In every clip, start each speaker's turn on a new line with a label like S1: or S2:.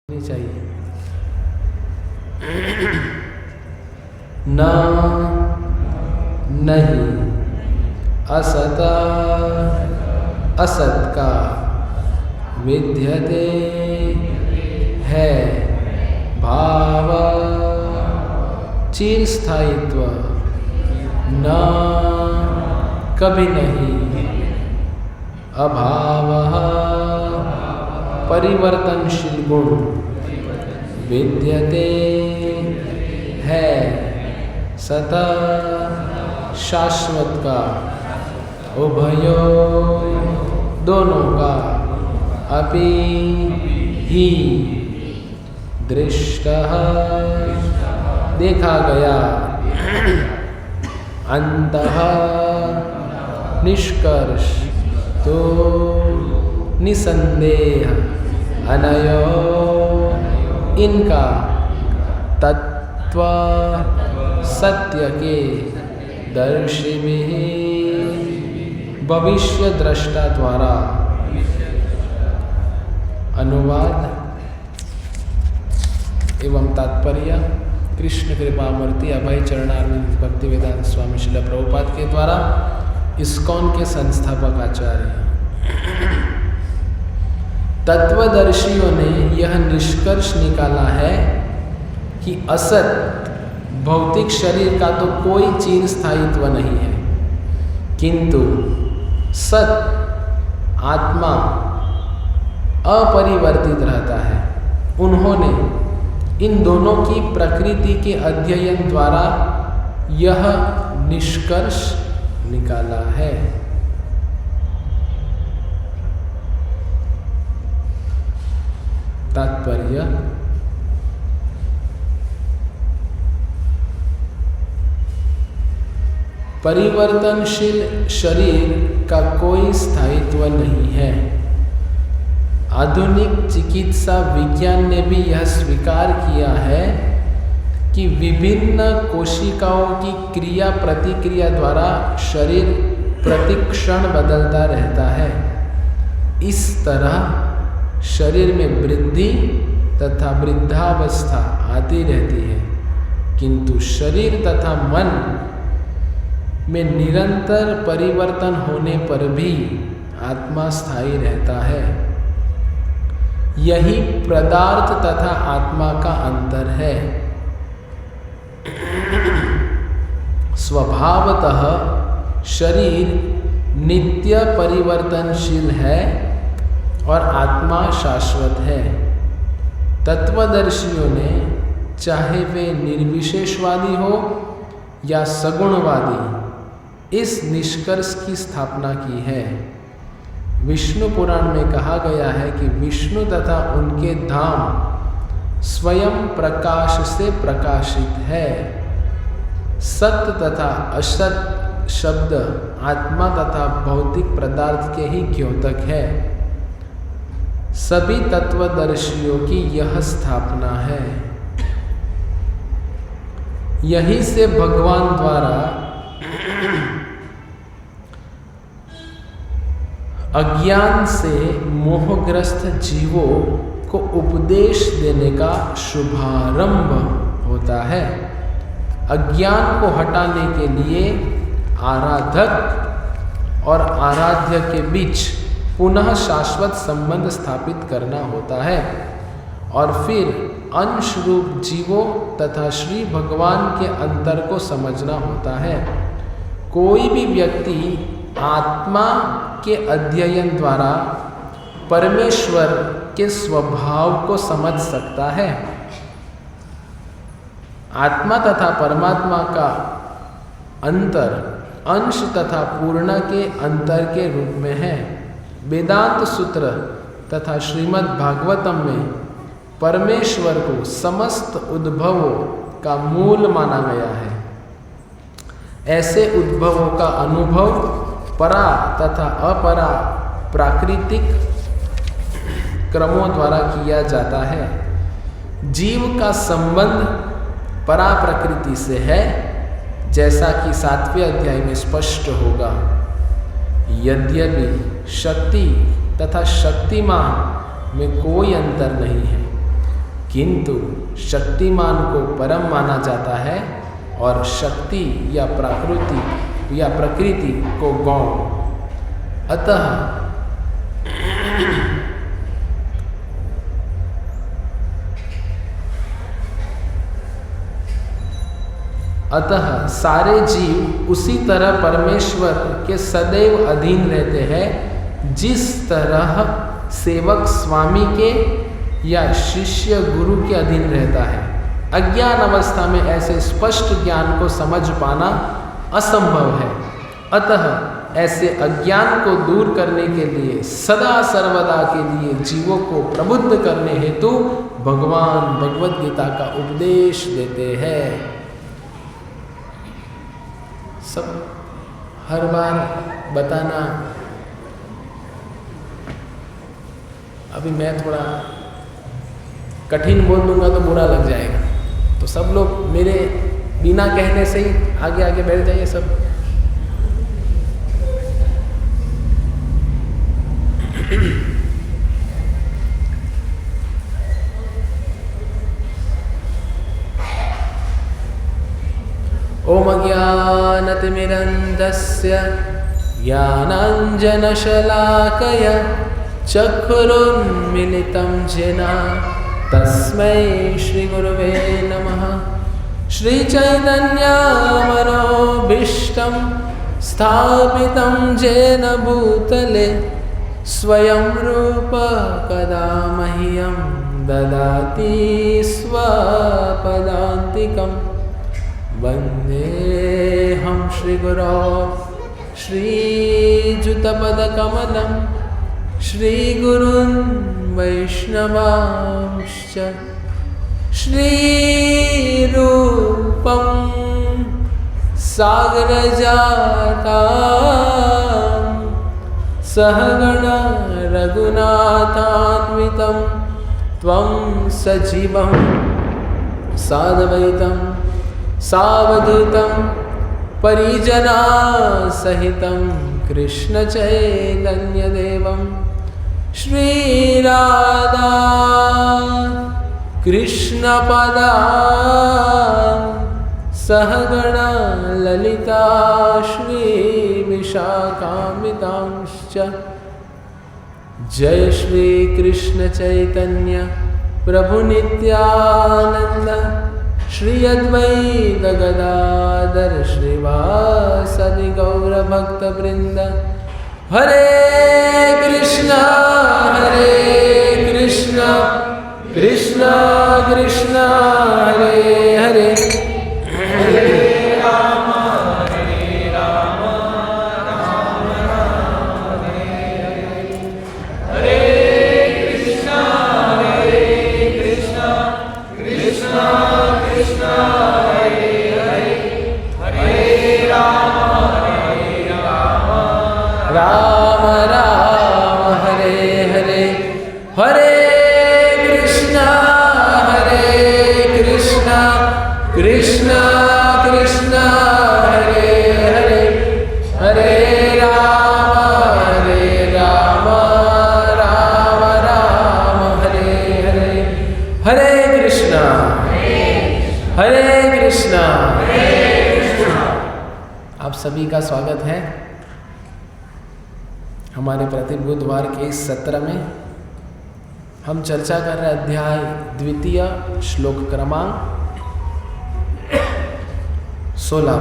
S1: चाहिए। न नहीं असत असत का विद्यते है भाव चिरस्थायित्व न कभी नहीं अभाव परिवर्तनशील गुण विद्यते है सता शाश्वत का उभयो दोनों का अपि ही दृष्टः देखा गया अंतः निष्कर्ष तो निसंदेह अनयो इनका तत्व सत्य के दर्शिभिः भविष्य दृष्टा द्वारा। अनुवाद एवं तात्पर्य कृष्ण कृपामूर्ति अभय चरणारविंद भक्तिवेदांत स्वामी श्रील प्रभुपाद के द्वारा इस्कॉन के संस्थापक आचार्य। तत्वदर्शियों ने यह निष्कर्ष निकाला है कि असत भौतिक शरीर का तो कोई चिरस्थायित्व नहीं है, किंतु सत आत्मा अपरिवर्तित रहता है। उन्होंने इन दोनों की प्रकृति के अध्ययन द्वारा यह निष्कर्ष निकाला है। तात्पर्य परिवर्तनशील शरीर का कोई स्थायित्व नहीं है। आधुनिक चिकित्सा विज्ञान ने भी यह स्वीकार किया है कि विभिन्न कोशिकाओं की क्रिया प्रतिक्रिया द्वारा शरीर प्रतिक्षण बदलता रहता है। इस तरह शरीर में वृद्धि तथा वृद्धावस्था आती रहती है, किंतु शरीर तथा मन में निरंतर परिवर्तन होने पर भी आत्मा स्थायी रहता है। यही पदार्थ तथा आत्मा का अंतर है। स्वभावतः शरीर नित्य परिवर्तनशील है और आत्मा शाश्वत है। तत्वदर्शियों ने चाहे वे निर्विशेषवादी हो या सगुणवादी इस निष्कर्ष की स्थापना की है। विष्णु पुराण में कहा गया है कि विष्णु तथा उनके धाम स्वयं प्रकाश से प्रकाशित है। सत्य तथा असत शब्द आत्मा तथा भौतिक पदार्थ के ही द्योतक है। सभी तत्वदर्शियों की यह स्थापना है। यही से भगवान द्वारा अज्ञान से मोहग्रस्त जीवों को उपदेश देने का शुभारंभ होता है। अज्ञान को हटाने के लिए आराधक और आराध्य के बीच पुनः शाश्वत संबंध स्थापित करना होता है और फिर अंश रूप जीवों तथा श्री भगवान के अंतर को समझना होता है। कोई भी व्यक्ति आत्मा के अध्ययन द्वारा परमेश्वर के स्वभाव को समझ सकता है। आत्मा तथा परमात्मा का अंतर अंश तथा पूर्ण के अंतर के रूप में है। वेदांत सूत्र तथा श्रीमद् भागवतम में परमेश्वर को समस्त उद्भवों का मूल माना गया है। ऐसे उद्भवों का अनुभव परा तथा अपरा प्राकृतिक क्रमों द्वारा किया जाता है। जीव का संबंध परा प्रकृति से है, जैसा कि 7वें अध्याय में स्पष्ट होगा। यद्यपि शक्ति तथा शक्तिमान में कोई अंतर नहीं है, किंतु शक्तिमान को परम माना जाता है और शक्ति या प्रकृति या प्रकृति को गौण। अतः सारे जीव उसी तरह परमेश्वर के सदैव अधीन रहते हैं जिस तरह सेवक स्वामी के या शिष्य गुरु के अधीन रहता है। अज्ञान अवस्था में ऐसे स्पष्ट ज्ञान को समझ पाना असंभव है। अतः ऐसे अज्ञान को दूर करने के लिए सदा सर्वदा के लिए जीवों को प्रबुद्ध करने हेतु भगवान भगवद गीता का उपदेश देते हैं। सब हर बार बताना, अभी मैं थोड़ा कठिन बोल दूंगा तो बुरा लग जाएगा, तो सब लोग मेरे बिना कहने से ही आगे आगे बैठ जाइए सब। ओम अज्ञानतिमिरन्धस्य ज्ञानाञ्जनशलाकया चक्षुरुन्मीलितं येन तस्मै श्रीगुरुवे नमः। श्रीचैतन्यमनोभीष्टं स्थापितं येन भूतले स्वयं रूप कदा मह्यं ददाति स्वपदान्तिकम्। वन्देऽहं श्रीगुरो श्रीयुतपदकमलं श्रीगुरुन् वैष्णवांश्च। श्रीरूपं सागरजातं सहगण रघुनाथान्वितं त्वं सजीवं साद्वैतं सावधूतं परिजनासहितं कृष्णचैतन्यदेवं श्रीराधा कृष्णपदान् सहगण ललिता श्रीविशाखान्वितांश्च। जय श्री कृष्ण चैतन्य प्रभु नित्यानंद श्री अद्वैत गदाधर श्रीवासदि गौरभक्तवृंद। हरे कृष्णा कृष्णा कृष्णा हरे हरे, हरे राम राम हरे हरे, हरे कृष्णा कृष्णा कृष्णा हरे हरे, हरे राम राम राम हरे हरे, हरे कृष्णा कृष्णा कृष्णा हरे हरे, हरे राम राम राम हरे हरे, हरे कृष्णा आप सभी का स्वागत है हमारे प्रति बुधवार के इस सत्र में। हम चर्चा कर रहे अध्याय द्वितीय श्लोक क्रमांक 16।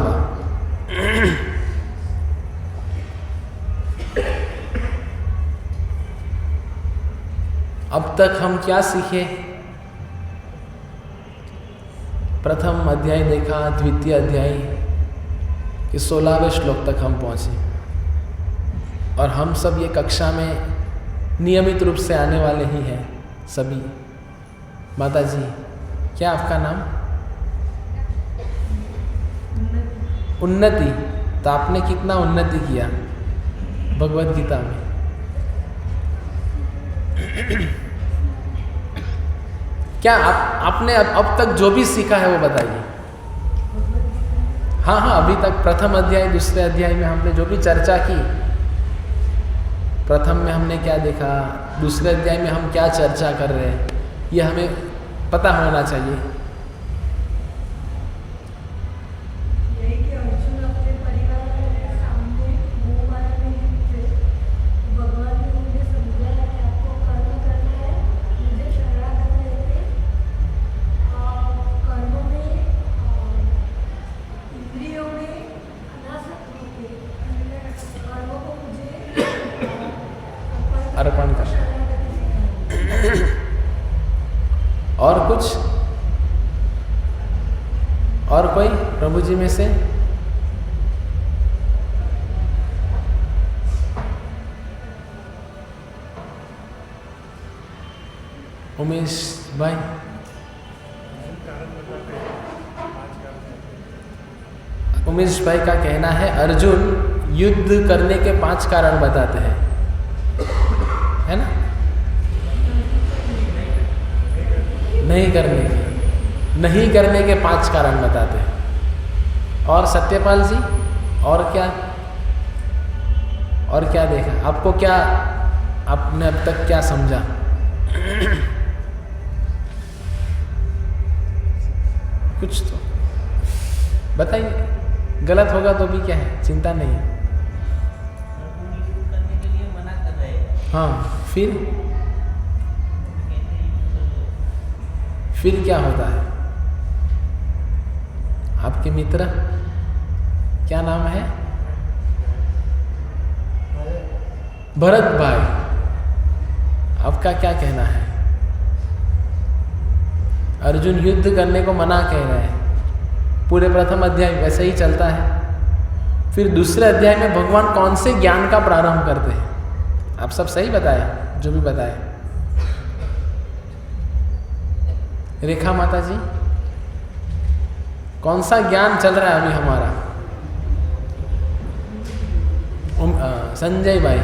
S1: अब तक हम क्या सीखे? प्रथम अध्याय देखा, द्वितीय अध्याय के 16वें श्लोक तक हम पहुंचे और हम सब ये कक्षा में नियमित रूप से आने वाले ही हैं सभी। माता जी, क्या आपका नाम? उन्नति। तो आपने कितना उन्नति किया भगवद गीता में? क्या आपने अब तक जो भी सीखा है वो बताइए। हाँ, अभी तक प्रथम अध्याय दूसरे अध्याय में हमने जो भी चर्चा की, प्रथम में हमने क्या देखा, दूसरे अध्याय में हम क्या चर्चा कर रहे हैं, ये हमें पता होना चाहिए। अर्पण कर। और कुछ, और कोई प्रभु जी में से? उमेश भाई, उमेश भाई का कहना है अर्जुन युद्ध करने के 5 कारण बताते हैं, है ना? नहीं करने के 5 कारण बताते हैं। और सत्यपाल जी, और क्या देखा? आपको क्या, आपने अब तक क्या समझा? कुछ तो बताइए, गलत होगा तो भी क्या है, चिंता नहीं है। हाँ, फिर क्या होता है? आपके मित्र क्या नाम है? भरत भाई, आपका क्या कहना है? अर्जुन युद्ध करने को मना कह रहे हैं, पूरे प्रथम अध्याय वैसे ही चलता है। फिर दूसरे अध्याय में भगवान कौन से ज्ञान का प्रारंभ करते हैं? आप सब सही बताए, जो भी बताए। रेखा माता जी, कौन सा ज्ञान चल रहा है अभी हमारा? संजय भाई,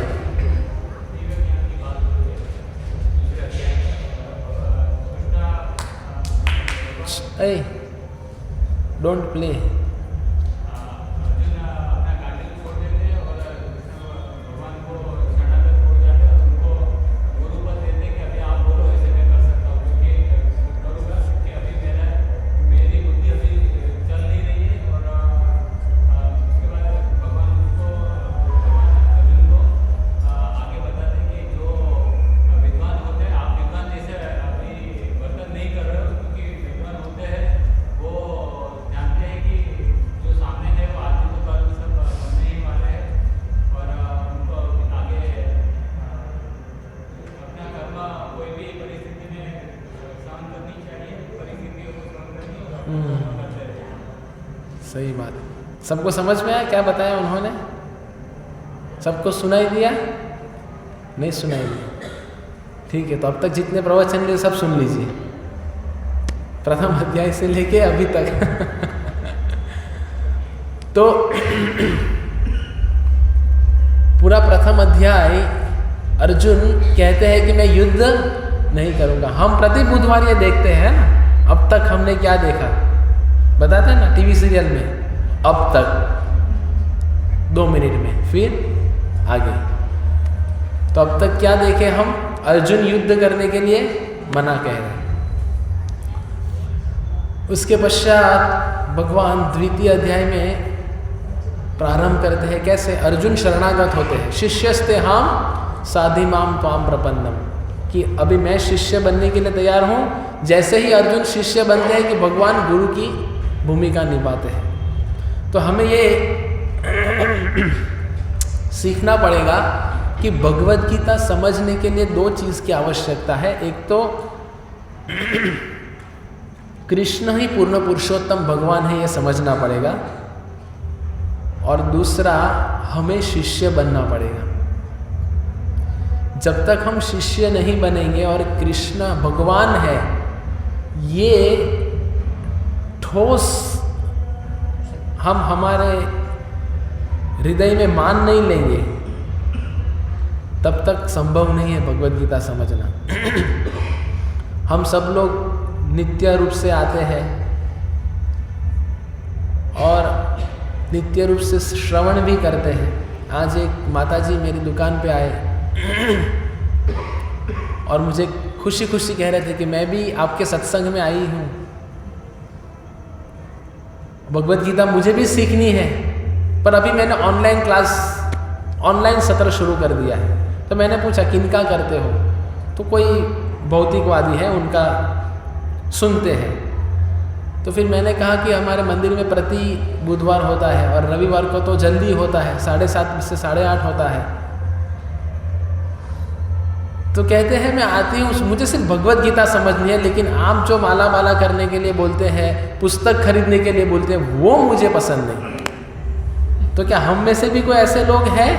S1: डोंट प्ले। सही बात है। सबको समझ में आया क्या बताया उन्होंने? सबको सुनाई दिया? नहीं सुनाई दिया? ठीक है, तो अब तक जितने प्रवचन लिए सब सुन लीजिए, प्रथम अध्याय से लेके अभी तक। तो पूरा प्रथम अध्याय अर्जुन कहते हैं कि मैं युद्ध नहीं करूंगा। हम प्रति बुधवार ये देखते हैं ना, अब तक हमने क्या देखा बताते हैं ना टीवी सीरियल में, अब तक 2 मिनट में, फिर आगे। तो अब तक क्या देखे हम? अर्जुन युद्ध करने के लिए मना कह रहे हैं। उसके पश्चात भगवान द्वितीय अध्याय में प्रारंभ करते हैं कैसे अर्जुन शरणागत होते हैं। शिष्यस्ते हम साधि माम त्वाम प्रपन्नम, कि अभी मैं शिष्य बनने के लिए तैयार हूँ। जैसे ही अर्जुन शिष्य बनते हैं कि भगवान गुरु की भूमिका निभाते हैं। तो हमें ये सीखना पड़ेगा कि भगवद गीता समझने के लिए 2 चीज़ की आवश्यकता है। एक तो कृष्ण ही पूर्ण पुरुषोत्तम भगवान है, ये समझना पड़ेगा, और दूसरा हमें शिष्य बनना पड़ेगा। जब तक हम शिष्य नहीं बनेंगे और कृष्ण भगवान है ये ठोस हम हमारे हृदय में मान नहीं लेंगे, तब तक संभव नहीं है भगवद गीता समझना। हम सब लोग नित्य रूप से आते हैं और नित्य रूप से श्रवण भी करते हैं। आज एक माताजी मेरी दुकान पे आए और मुझे खुशी खुशी कह रहे थे कि मैं भी आपके सत्संग में आई हूँ, भगवत गीता मुझे भी सीखनी है, पर अभी मैंने ऑनलाइन सत्र शुरू कर दिया है। तो मैंने पूछा किनका करते हो, तो कोई भौतिकवादी है उनका सुनते हैं। तो फिर मैंने कहा कि हमारे मंदिर में प्रति बुधवार होता है और रविवार को तो जल्दी होता है, 7:30 से 8:30 होता है। तो कहते हैं मैं आती हूँ, मुझे सिर्फ भगवत गीता समझनी है, लेकिन आप जो माला माला करने के लिए बोलते हैं, पुस्तक खरीदने के लिए बोलते हैं, वो मुझे पसंद नहीं। तो क्या हम में से भी कोई ऐसे लोग हैं?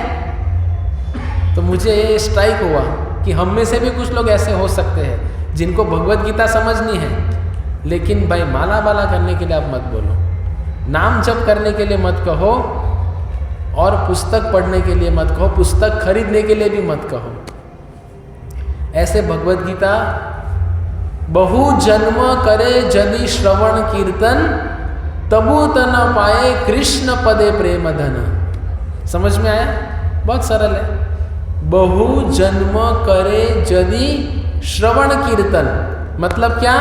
S1: तो मुझे ये स्ट्राइक हुआ कि हम में से भी कुछ लोग ऐसे हो सकते हैं जिनको भगवत गीता समझनी है, लेकिन भाई माला माला करने के लिए आप मत बोलो, नाम जप करने के लिए मत कहो, और पुस्तक पढ़ने के लिए मत कहो, पुस्तक खरीदने के लिए भी मत कहो। ऐसे भगवत गीता बहु जन्म करे यदि श्रवण कीर्तन, तबु तन पाए कृष्ण पदे प्रेम धन। समझ में आया? बहुत सरल है। बहु जन्म करे यदि श्रवण कीर्तन मतलब क्या?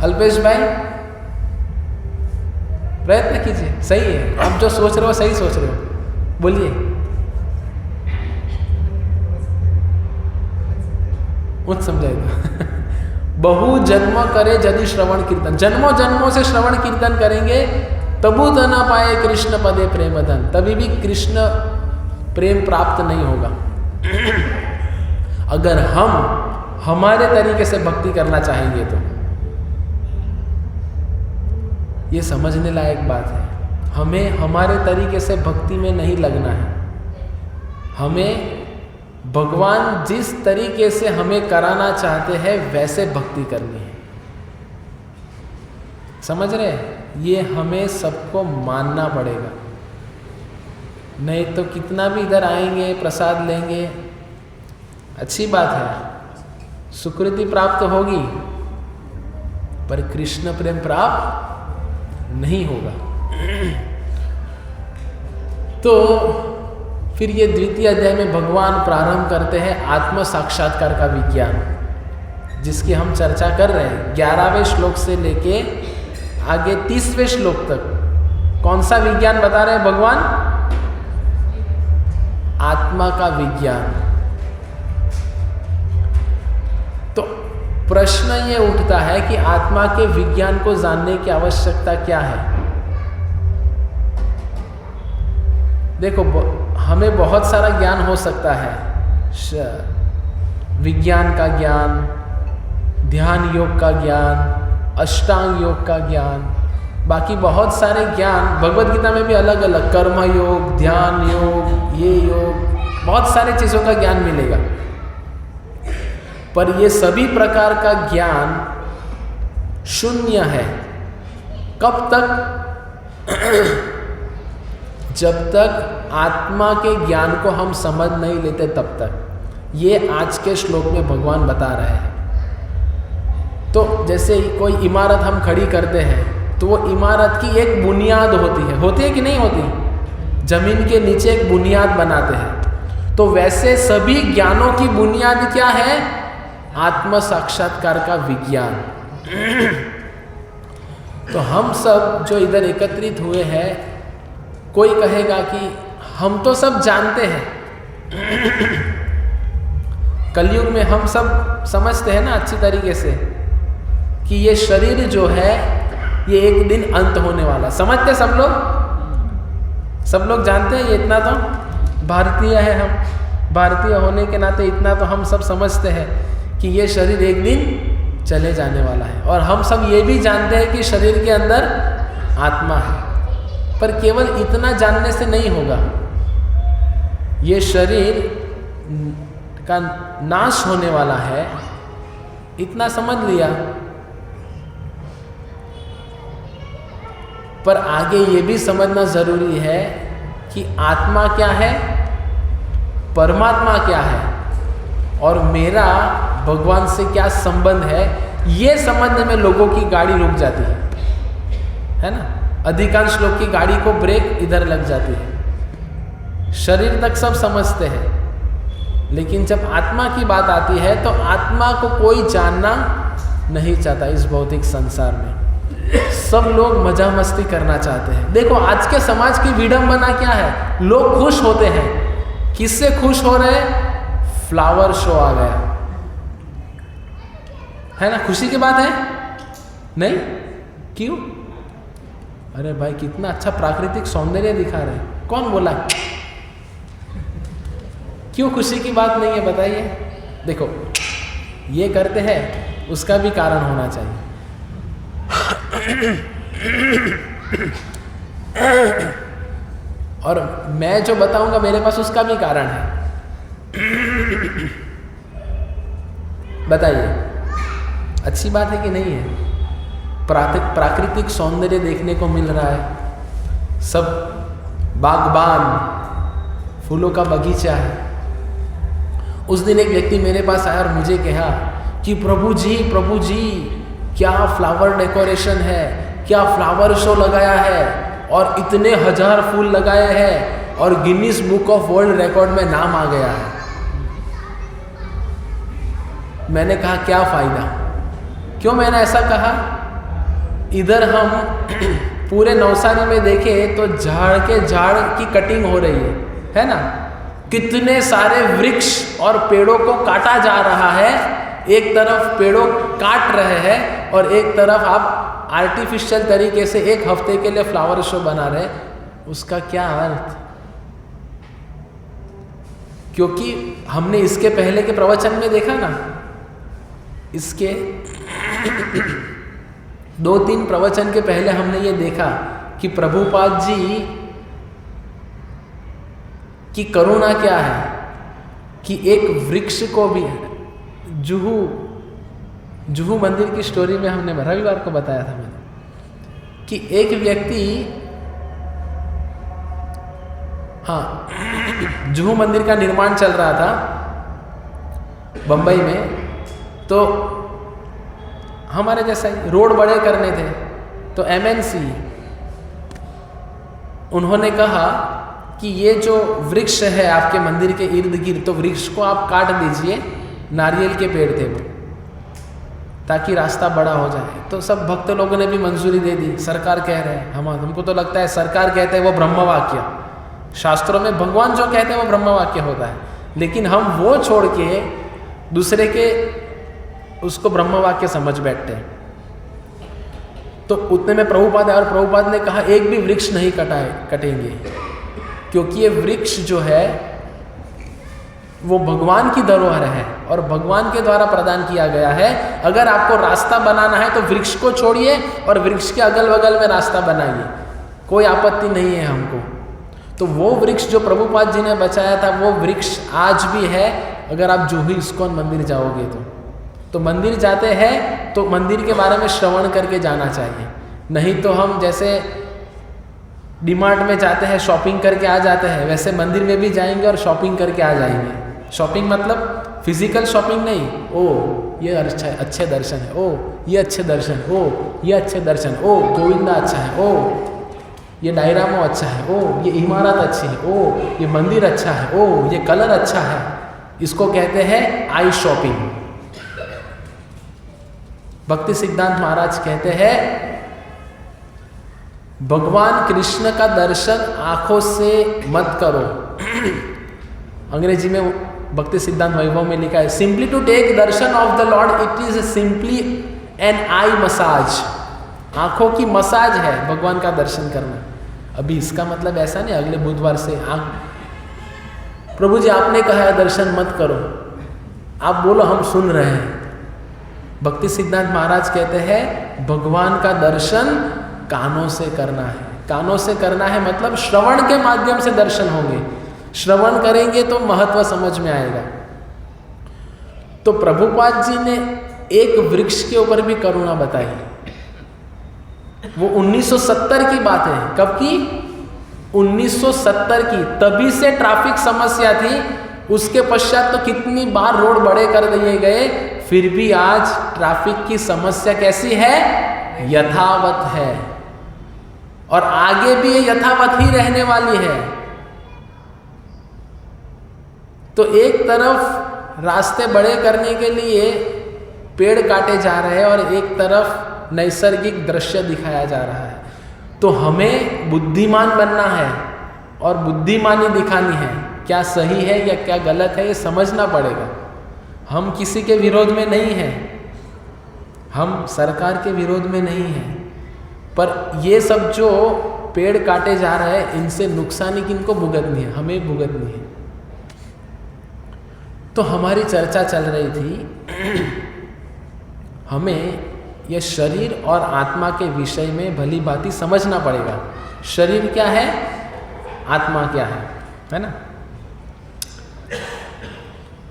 S1: अल्पेश भाई प्रयत्न कीजिए, सही है, आप जो सोच रहे हो सही सोच रहे हो, बोलिए। उत समझाएगा। बहु जन्म करे यदि श्रवण कीर्तन, जन्मों जन्मों से श्रवण कीर्तन करेंगे, तबु तो न पाए कृष्ण पदे प्रेम धन, तभी भी कृष्ण प्रेम प्राप्त नहीं होगा। अगर हम हमारे तरीके से भक्ति करना चाहेंगे तो ये समझने लायक बात है। हमें हमारे तरीके से भक्ति में नहीं लगना है, हमें भगवान जिस तरीके से हमें कराना चाहते हैं वैसे भक्ति करनी है। समझ रहे हैं? ये हमें सबको मानना पड़ेगा, नहीं तो कितना भी इधर आएंगे प्रसाद लेंगे, अच्छी बात है, सुकृति प्राप्त होगी, पर कृष्ण प्रेम प्राप्त नहीं होगा। तो फिर ये द्वितीय अध्याय में भगवान प्रारंभ करते हैं आत्म साक्षात्कार का विज्ञान, जिसकी हम चर्चा कर रहे हैं। 11वें श्लोक से लेके आगे 30वें श्लोक तक कौन सा विज्ञान बता रहे हैं भगवान? आत्मा का विज्ञान। तो प्रश्न ये उठता है कि आत्मा के विज्ञान को जानने की आवश्यकता क्या है? देखो, हमें बहुत सारा ज्ञान हो सकता है, विज्ञान का ज्ञान, ध्यान योग का ज्ञान, अष्टांग योग का ज्ञान, बाकी बहुत सारे ज्ञान भगवत गीता में भी अलग अलग, कर्म योग, ध्यान योग, ये योग, बहुत सारे चीज़ों का ज्ञान मिलेगा। पर ये सभी प्रकार का ज्ञान शून्य है। कब तक? जब तक आत्मा के ज्ञान को हम समझ नहीं लेते तब तक। ये आज के श्लोक में भगवान बता रहे हैं। तो जैसे कोई इमारत हम खड़ी करते हैं तो वो इमारत की एक बुनियाद होती है कि नहीं होती? जमीन के नीचे एक बुनियाद बनाते हैं। तो वैसे सभी ज्ञानों की बुनियाद क्या है? आत्म साक्षात्कार का विज्ञान। तो हम सब जो इधर एकत्रित हुए हैं, कोई कहेगा कि हम तो सब जानते हैं, कलयुग में हम सब समझते हैं ना अच्छी तरीके से कि ये शरीर जो है ये एक दिन अंत होने वाला। समझते सब लोग जानते हैं ये, इतना तो भारतीय है हम, भारतीय होने के नाते इतना तो हम सब समझते हैं कि ये शरीर एक दिन चले जाने वाला है। और हम सब ये भी जानते हैं कि शरीर के अंदर आत्मा है, पर केवल इतना जानने से नहीं होगा। ये शरीर का नाश होने वाला है, इतना समझ लिया, पर आगे ये भी समझना जरूरी है कि आत्मा क्या है, परमात्मा क्या है, और मेरा भगवान से क्या संबंध है। ये समझने में लोगों की गाड़ी रुक जाती है ना? अधिकांश लोग की गाड़ी को ब्रेक इधर लग जाती है। शरीर तक सब समझते हैं, लेकिन जब आत्मा की बात आती है तो आत्मा को कोई जानना नहीं चाहता। इस भौतिक संसार में सब लोग मजा मस्ती करना चाहते हैं। देखो आज के समाज की विडंबना क्या है, लोग खुश होते हैं। किससे खुश हो रहे हैं? फ्लावर शो आ गया है ना, खुशी की बात है नहीं? क्यों? अरे भाई कितना अच्छा प्राकृतिक सौंदर्य दिखा रहे हैं, कौन बोला? क्यों खुशी की बात नहीं है बताइए? देखो ये करते हैं, उसका भी कारण होना चाहिए। और मैं जो बताऊंगा मेरे पास उसका भी कारण है। बताइए अच्छी बात है कि नहीं है? प्राकृतिक सौंदर्य देखने को मिल रहा है, सब बागबान, फूलों का बगीचा है। उस दिन एक व्यक्ति मेरे पास आया और मुझे कहा कि प्रभु जी क्या फ्लावर डेकोरेशन है, क्या फ्लावर शो लगाया है और इतने हजार फूल लगाए हैं और Guinness book of world record में नाम आ गया है। मैंने कहा क्या फायदा? क्यों मैंने ऐसा कहा? इधर हम पूरे नवसारी में देखें तो झाड़ की कटिंग हो रही है ना? कितने सारे वृक्ष और पेड़ों को काटा जा रहा है। एक तरफ पेड़ों काट रहे हैं और एक तरफ आप आर्टिफिशियल तरीके से एक हफ्ते के लिए फ्लावर शो बना रहे। उसका क्या अर्थ? क्योंकि हमने इसके पहले के प्रवचन में देखा ना, इसके 2-3 प्रवचन के पहले हमने ये देखा कि प्रभुपाद जी की करुणा क्या है कि एक वृक्ष को भी, जुहू मंदिर की स्टोरी में हमने रविवार को बताया था मैंने कि एक व्यक्ति, हाँ, जुहू मंदिर का निर्माण चल रहा था बंबई में। तो हमारे जैसा रोड बड़े करने थे तो MNC उन्होंने कहा कि ये जो वृक्ष है आपके मंदिर के इर्द गिर्द, तो वृक्ष को आप काट दीजिए। नारियल के पेड़ थे वो, ताकि रास्ता बड़ा हो जाए। तो सब भक्त लोगों ने भी मंजूरी दे दी। सरकार कह रहे हैं, हमको तो लगता है सरकार कहते हैं वो ब्रह्म वाक्य, शास्त्रों में भगवान जो कहते हैं वो ब्रह्म वाक्य होता है, लेकिन हम वो छोड़ के दूसरे के उसको ब्रह्म वाक्य समझ बैठते हैं। तो उतने में प्रभुपाद आए और प्रभुपाद ने कहा एक भी वृक्ष नहीं कटेंगे, क्योंकि ये वृक्ष जो है वो भगवान की धरोहर है और भगवान के द्वारा प्रदान किया गया है। अगर आपको रास्ता बनाना है तो वृक्ष को छोड़िए और वृक्ष के अगल बगल में रास्ता बनाइए, कोई आपत्ति नहीं है हमको। तो वो वृक्ष जो प्रभुपाद जी ने बचाया था वो वृक्ष आज भी है। अगर आप जूही इस्कॉन मंदिर जाओगे तो मंदिर जाते हैं तो मंदिर के बारे में श्रवण करके जाना चाहिए। नहीं तो हम जैसे डीमार्ट में जाते हैं शॉपिंग करके आ जाते हैं, वैसे मंदिर में भी जाएंगे और शॉपिंग करके आ जाएंगे। शॉपिंग मतलब फिजिकल शॉपिंग नहीं, ओ ये अच्छे दर्शन है, ओ ये अच्छे दर्शन, ओ ये अच्छे दर्शन, ओ गोविंदा अच्छा है, ओ ये डायरामो अच्छा है, ओ ये इमारत अच्छी है, ओ ये मंदिर अच्छा है, ओ ये कलर अच्छा है। इसको कहते हैं आई शॉपिंग। भक्ति सिद्धांत महाराज कहते हैं भगवान कृष्ण का दर्शन आंखों से मत करो। अंग्रेजी में भक्ति सिद्धांत वैभव में लिखा है, simply to take darshan of the lord it is simply an eye massage. आंखों की मसाज है भगवान का दर्शन करना। अभी इसका मतलब ऐसा नहीं अगले बुधवार से प्रभु जी आपने कहा है दर्शन मत करो, आप बोलो हम सुन रहे हैं। भक्ति सिद्धांत महाराज कहते हैं भगवान का दर्शन कानों से करना है। कानों से करना है मतलब श्रवण के माध्यम से दर्शन होंगे। श्रवण करेंगे तो महत्व समझ में आएगा। तो प्रभुपाद जी ने एक वृक्ष के ऊपर भी करुणा बताई। वो 1970 की बात है। कब की? 1970 की। तभी से ट्रैफिक समस्या थी। उसके पश्चात तो कितनी बार रोड बड़े कर दिए गए, फिर भी आज ट्रैफिक की समस्या कैसी है? यथावत है और आगे भी ये यथावत ही रहने वाली है। तो एक तरफ रास्ते बड़े करने के लिए पेड़ काटे जा रहे हैं और एक तरफ नैसर्गिक दृश्य दिखाया जा रहा है। तो हमें बुद्धिमान बनना है और बुद्धिमानी दिखानी है। क्या सही है या क्या गलत है ये समझना पड़ेगा। हम किसी के विरोध में नहीं हैं, हम सरकार के विरोध में नहीं हैं, पर ये सब जो पेड़ काटे जा रहे हैं इनसे नुकसानी किनको भुगतनी है? हमें भुगतनी है। तो हमारी चर्चा चल रही थी, हमें यह शरीर और आत्मा के विषय में भली भांति समझना पड़ेगा। शरीर क्या है, आत्मा क्या है ना?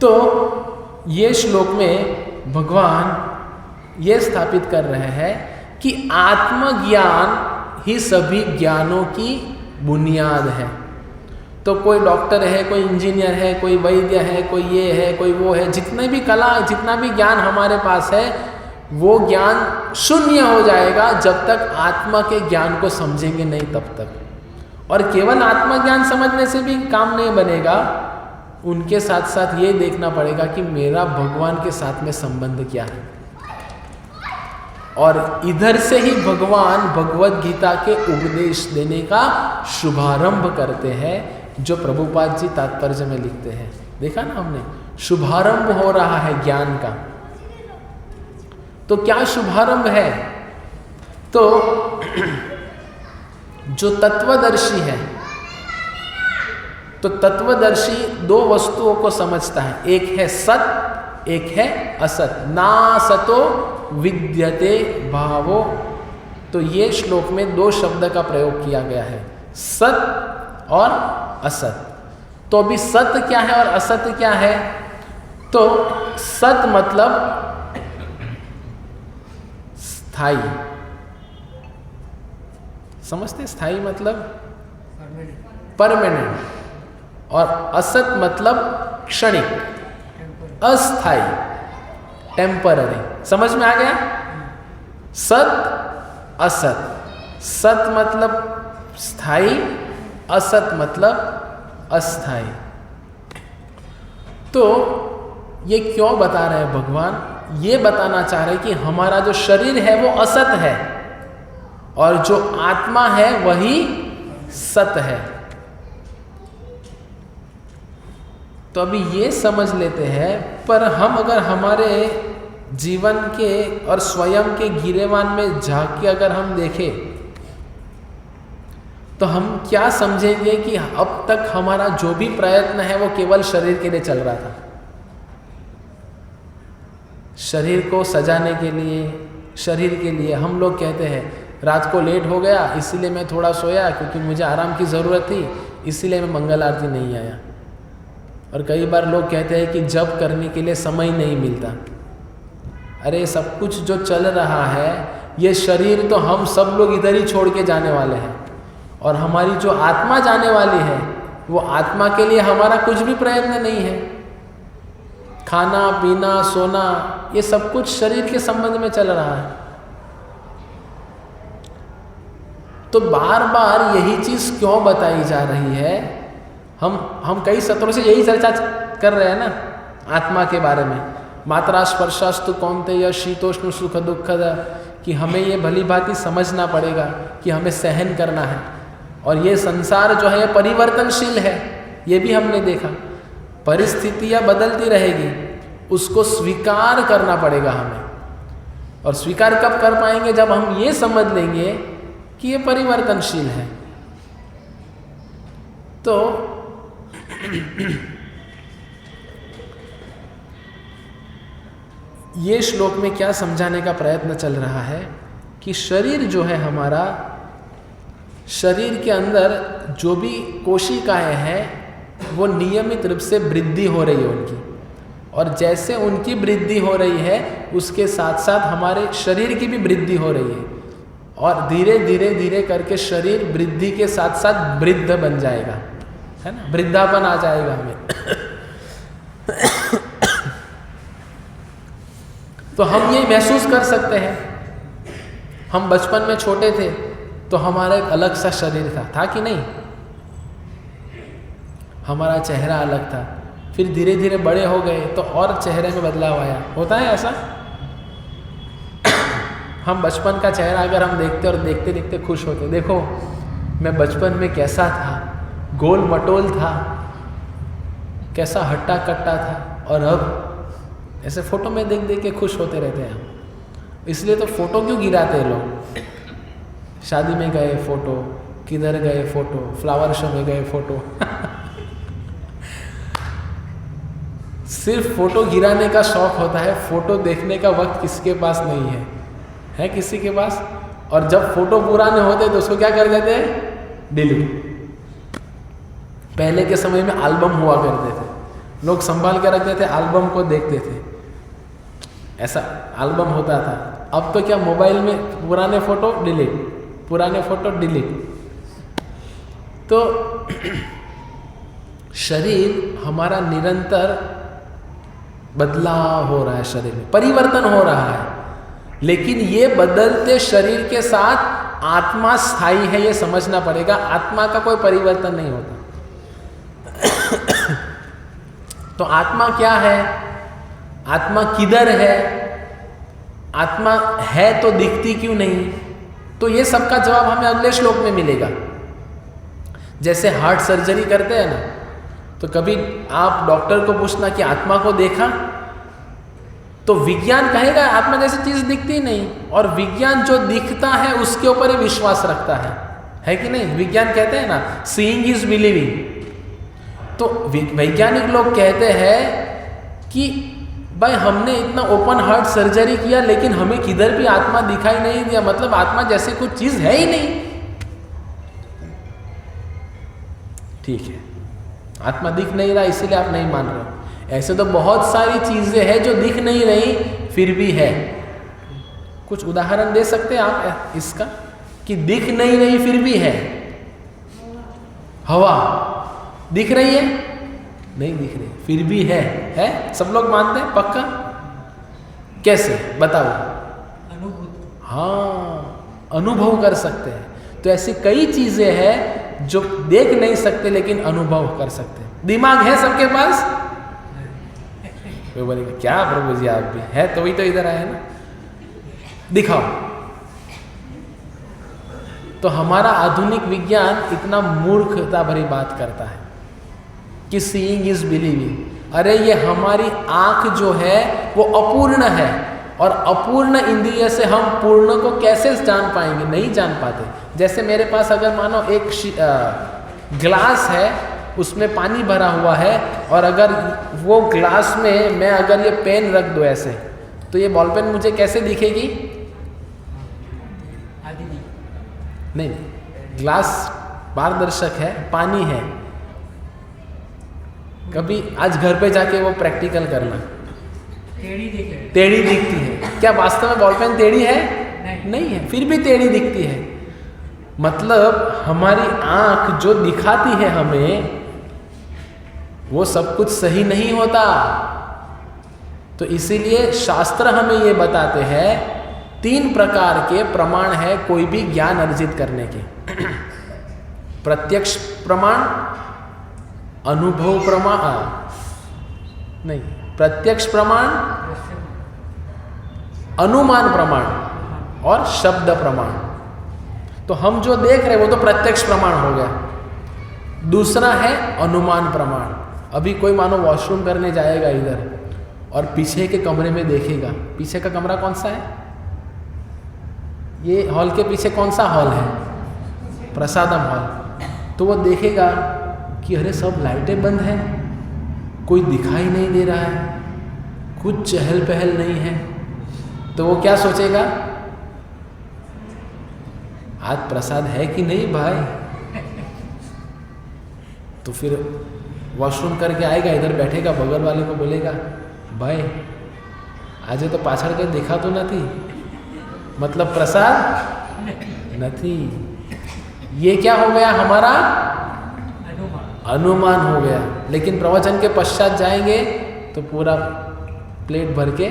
S1: तो ये श्लोक में भगवान ये स्थापित कर रहे हैं कि आत्मज्ञान ही सभी ज्ञानों की बुनियाद है। तो कोई डॉक्टर है, कोई इंजीनियर है, कोई वैद्य है, कोई ये है, कोई वो है, जितने भी कला, जितना भी ज्ञान हमारे पास है वो ज्ञान शून्य हो जाएगा जब तक आत्मा के ज्ञान को समझेंगे नहीं तब तक। और केवल आत्मज्ञान समझने से भी काम नहीं बनेगा, उनके साथ साथ ये देखना पड़ेगा कि मेरा भगवान के साथ में संबंध क्या है। और इधर से ही भगवान भगवत गीता के उपदेश देने का शुभारंभ करते हैं, जो प्रभुपाद जी तात्पर्य में लिखते हैं। देखा ना हमने, शुभारंभ हो रहा है ज्ञान का। तो क्या शुभारंभ है? तो जो तत्वदर्शी है, तो तत्वदर्शी दो वस्तुओं को समझता है, एक है सत, एक है असत। ना सतो विद्यते भावो। तो ये श्लोक में दो शब्द का प्रयोग किया गया है, सत और असत। तो अभी सत्य क्या है और असत्य क्या है? तो सत मतलब स्थाई, समझते? स्थाई मतलब परमानेंट, और असत मतलब क्षणिक, अस्थाई, टेम्पररी। समझ में आ गया? सत असत, सत मतलब स्थाई, असत मतलब अस्थाई। तो ये क्यों बता रहे हैं भगवान? ये बताना चाह रहे हैं कि हमारा जो शरीर है वो असत है और जो आत्मा है वही सत है। तो अभी ये समझ लेते हैं, पर हम अगर हमारे जीवन के और स्वयं के गिरेबान में झांक के अगर हम देखें तो हम क्या समझेंगे कि अब तक हमारा जो भी प्रयत्न है वो केवल शरीर के लिए चल रहा था। शरीर को सजाने के लिए, शरीर के लिए। हम लोग कहते हैं रात को लेट हो गया इसीलिए मैं थोड़ा सोया, क्योंकि मुझे आराम की ज़रूरत थी, इसीलिए मैं मंगल आरती नहीं आया। और कई बार लोग कहते हैं कि जप करने के लिए समय नहीं मिलता। अरे सब कुछ जो चल रहा है, ये शरीर तो हम सब लोग इधर ही छोड़ के जाने वाले हैं, और हमारी जो आत्मा जाने वाली है वो आत्मा के लिए हमारा कुछ भी प्रयत्न नहीं है। खाना पीना सोना ये सब कुछ शरीर के संबंध में चल रहा है। तो बार बार यही चीज़ क्यों बताई जा रही है? हम कई सत्रों से यही चर्चा कर रहे हैं ना आत्मा के बारे में। मात्रा स्पर्शास्तु कौन्तेय शीतोष्ण सुख दुखद, कि हमें ये भली भांति समझना पड़ेगा कि हमें सहन करना है, और ये संसार जो है परिवर्तनशील है। ये भी हमने देखा, परिस्थितियाँ बदलती रहेगी, उसको स्वीकार करना पड़ेगा हमें। और स्वीकार कब कर पाएंगे? जब हम ये समझ लेंगे कि ये परिवर्तनशील है। तो ये श्लोक में क्या समझाने का प्रयत्न चल रहा है कि शरीर जो है हमारा, शरीर के अंदर जो भी कोशिकाएं हैं वो नियमित रूप से वृद्धि हो रही है उनकी, और जैसे उनकी वृद्धि हो रही है उसके साथ साथ हमारे शरीर की भी वृद्धि हो रही है, और धीरे धीरे धीरे करके शरीर वृद्धि के साथ साथ वृद्ध बन जाएगा, है ना, वृद्धापन आ जाएगा हमें। तो हम ये महसूस कर सकते हैं, हम बचपन में छोटे थे तो हमारा एक अलग सा शरीर था कि नहीं? हमारा चेहरा अलग था, फिर धीरे धीरे बड़े हो गए तो और चेहरे में बदलाव आया। होता है ऐसा? हम बचपन का चेहरा अगर हम देखते और देखते देखते खुश होते, देखो मैं बचपन में कैसा था, गोल मटोल था, कैसा हट्टा कट्टा था, और अब ऐसे फोटो में देख देख के खुश होते रहते हैं हम। इसलिए तो फोटो क्यों गिराते हैं लोग? शादी में गए फोटो, किधर गए फोटो, फ्लावर शो में गए फोटो सिर्फ फोटो गिराने का शौक होता है, फोटो देखने का वक्त किसी के पास नहीं है। है किसी के पास? और जब फोटो पुराने होते तो उसको क्या कर देते हैं? डिलीट। पहले के समय में एल्बम हुआ करते थे, लोग संभाल के रखते थे, एल्बम को देखते थे, ऐसा एल्बम होता था। अब तो क्या, मोबाइल में पुराने फोटो डिलीट, पुराने फोटो डिलीट। तो शरीर हमारा निरंतर बदलाव हो रहा है, शरीर में परिवर्तन हो रहा है, लेकिन ये बदलते शरीर के साथ आत्मा स्थायी है, ये समझना पड़ेगा। आत्मा का कोई परिवर्तन नहीं होता। तो आत्मा क्या है? आत्मा किधर है? आत्मा है तो दिखती क्यों नहीं? तो ये सबका जवाब हमें अगले श्लोक में मिलेगा। जैसे हार्ट सर्जरी करते हैं ना, तो कभी आप डॉक्टर को पूछना कि आत्मा को देखा, तो विज्ञान कहेगा आत्मा जैसी चीज दिखती नहीं, और विज्ञान जो दिखता है उसके ऊपर ही विश्वास रखता है कि नहीं? विज्ञान कहते हैं ना, सीइंग इज बिलीविंग। तो वैज्ञानिक लोग कहते हैं कि भाई हमने इतना ओपन हार्ट सर्जरी किया लेकिन हमें किधर भी आत्मा दिखाई नहीं दिया, मतलब आत्मा जैसी कुछ चीज है ही नहीं। ठीक है, आत्मा दिख नहीं रहा इसीलिए आप नहीं मान रहे। ऐसे तो बहुत सारी चीजें हैं जो दिख नहीं रही फिर भी है। कुछ उदाहरण दे सकते हैं आप इसका कि दिख नहीं रही फिर भी है? हवा दिख रही है? नहीं दिख रही, फिर भी है। सब लोग मानते हैं पक्का? कैसे बताओ? हाँ, अनुभव कर सकते हैं। तो ऐसी कई चीजें हैं जो देख नहीं सकते लेकिन अनुभव कर सकते हैं। दिमाग है सबके पास? वो बोलेगा क्या प्रभु जी आप भी है, तो वही तो इधर आए ना, दिखाओ। तो हमारा आधुनिक विज्ञान इतना मूर्खता भरी बात करता है कि सीइंग इज बिलीविंग। अरे ये हमारी आंख जो है वो अपूर्ण है, और अपूर्ण इंद्रिय से हम पूर्ण को कैसे जान पाएंगे? नहीं जान पाते। जैसे मेरे पास अगर मानो एक ग्लास है, उसमें पानी भरा हुआ है, और अगर वो ग्लास में मैं अगर ये पेन रख दूं ऐसे, तो ये बॉल पेन मुझे कैसे दिखेगी? नहीं, ग्लास पारदर्शक है, पानी है। कभी आज घर पे जाके वो प्रैक्टिकल करना, टेढ़ी दिखती है। क्या वास्तव में बॉल पेन टेढ़ी है? नहीं है, फिर भी टेढ़ी दिखती है। मतलब हमारी आंख जो दिखाती है हमें, वो सब कुछ सही नहीं होता। तो इसीलिए शास्त्र हमें ये बताते हैं 3 प्रकार के प्रमाण है कोई भी ज्ञान अर्जित करने के। प्रत्यक्ष प्रमाण, अनुभव प्रमाण, नहीं, प्रत्यक्ष प्रमाण, अनुमान प्रमाण और शब्द प्रमाण। तो हम जो देख रहे हैं वो तो प्रत्यक्ष प्रमाण हो गया। दूसरा है अनुमान प्रमाण। अभी कोई मानो वॉशरूम करने जाएगा इधर, और पीछे के कमरे में देखेगा, पीछे का कमरा कौन सा है? ये हॉल के पीछे कौन सा हॉल है? प्रसादम हॉल। तो वो देखेगा कि अरे सब लाइटें बंद हैं, कोई दिखाई नहीं दे रहा है, कुछ चहल पहल नहीं है। तो वो क्या सोचेगा? आज प्रसाद है कि नहीं भाई? तो फिर वॉशरूम करके आएगा, इधर बैठेगा, बगल वाले को बोलेगा भाई आज तो पाछड़ के देखा तो नहीं, मतलब प्रसाद नहीं। ये क्या हो गया? हमारा अनुमान हो गया। लेकिन प्रवचन के पश्चात जाएंगे तो पूरा प्लेट भर के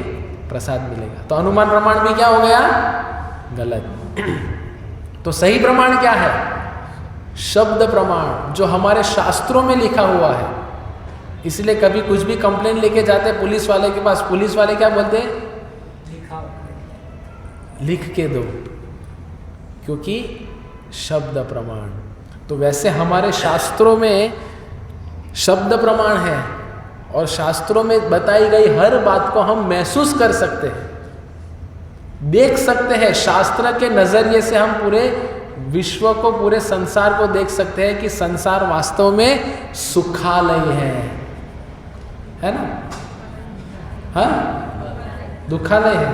S1: प्रसाद मिलेगा। तो अनुमान प्रमाण भी क्या हो गया? गलत। तो सही प्रमाण क्या है? शब्द प्रमाण, जो हमारे शास्त्रों में लिखा हुआ है। इसलिए कभी कुछ भी कंप्लेन लेके जाते हैं पुलिस वाले के पास, पुलिस वाले क्या बोलते हैं? लिख के दो, क्योंकि शब्द प्रमाण। तो वैसे हमारे शास्त्रों में शब्द प्रमाण है, और शास्त्रों में बताई गई हर बात को हम महसूस कर सकते हैं, देख सकते हैं। शास्त्र के नजरिए से हम पूरे विश्व को, पूरे संसार को देख सकते हैं कि संसार वास्तव में सुखालय है ना? हाँ, दुखालय है,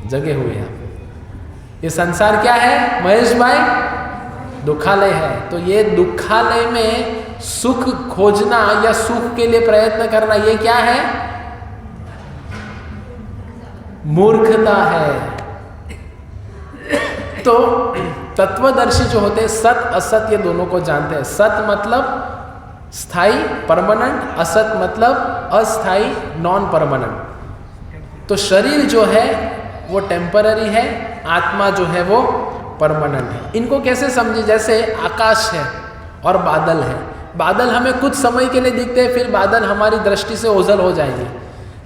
S1: जगे हुए हैं। ये संसार क्या है महेश भाई? दुखालय है। तो ये दुखालय में सुख खोजना या सुख के लिए प्रयत्न करना, ये क्या है? मूर्खता है। तो तत्वदर्शी जो होते हैं सत असत ये दोनों को जानते हैं। सत मतलब स्थाई परमानेंट, असत मतलब अस्थाई नॉन परमानेंट। तो शरीर जो है वो टेम्पररी है, आत्मा जो है वो परमानेंट है। इनको कैसे समझे? जैसे आकाश है और बादल है। बादल हमें कुछ समय के लिए दिखते हैं, फिर बादल हमारी दृष्टि से ओझल हो जाएंगे,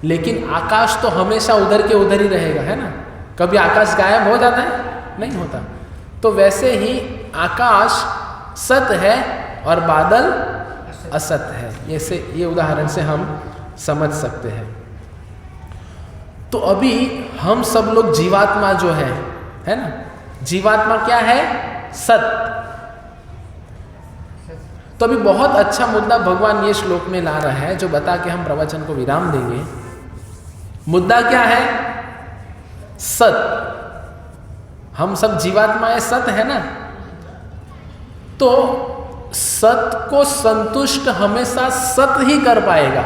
S1: लेकिन आकाश तो हमेशा उधर के उधर ही रहेगा, है ना? कभी आकाश गायब हो जाता है? नहीं होता। तो वैसे ही आकाश सत है और बादल असत है। ये उदाहरण से हम समझ सकते हैं। तो अभी हम सब लोग जीवात्मा जो है ना? जीवात्मा क्या है? सत। तो अभी बहुत अच्छा मुद्दा भगवान ये श्लोक में ला रहा है, जो बता के हम प्रवचन को विराम देंगे। मुद्दा क्या है? सत। हम सब जीवात्माएं सत है ना? तो सत को संतुष्ट हमेशा सत ही कर पाएगा।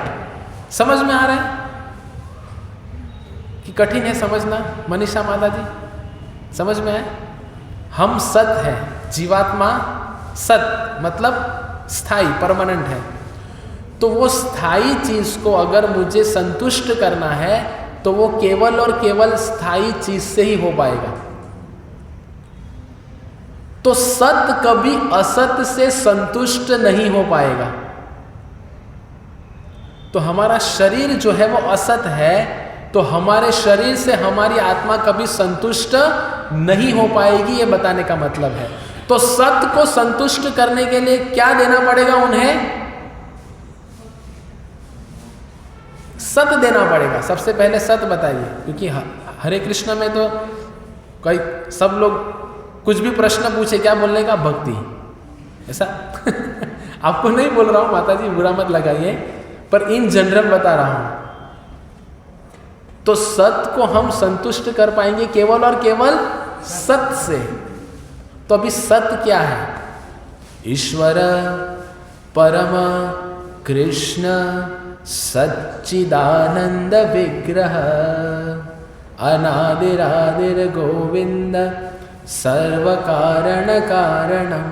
S1: समझ में आ रहा है कि कठिन है समझना? मनीषा माता जी, समझ में आए? हम सत है, जीवात्मा सत मतलब स्थाई परमानेंट है। तो वो स्थाई चीज को अगर मुझे संतुष्ट करना है तो वो केवल और केवल स्थाई चीज से ही हो पाएगा। तो सत कभी असत से संतुष्ट नहीं हो पाएगा। तो हमारा शरीर जो है वो असत है, तो हमारे शरीर से हमारी आत्मा कभी संतुष्ट नहीं हो पाएगी, ये बताने का मतलब है। तो सत को संतुष्ट करने के लिए क्या देना पड़ेगा उन्हें? सत देना पड़ेगा। सबसे पहले सत बताइए, क्योंकि हरे कृष्ण में तो कई सब लोग कुछ भी प्रश्न पूछे क्या बोलने का? भक्ति, ऐसा आपको नहीं बोल रहा हूं माता जी, बुरा मत लगाइए, पर इन जनरल बता रहा हूं। तो सत को हम संतुष्ट कर पाएंगे केवल और केवल सत से। तो अभी सत क्या है? ईश्वर परम कृष्ण सच्चिदानंद विग्रह अनादिरादिर गोविंद सर्व कारण कारणम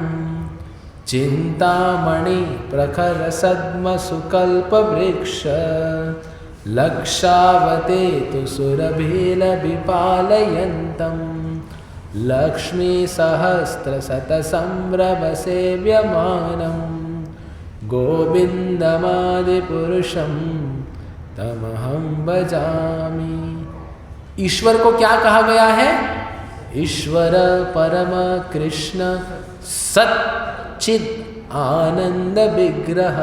S1: चिंतामणि प्रखर सद्म सुकल्प वृक्ष लक्षावते तु सुरभील विपालयन्तम लक्ष्मी सहस्त्र शत संभ्रम सेव्यमानम गोविंदमादि पुरुषम तमहं भजामि। ईश्वर को क्या कहा गया है? ईश्वर परम कृष्ण सच्चिद आनंद विग्रह।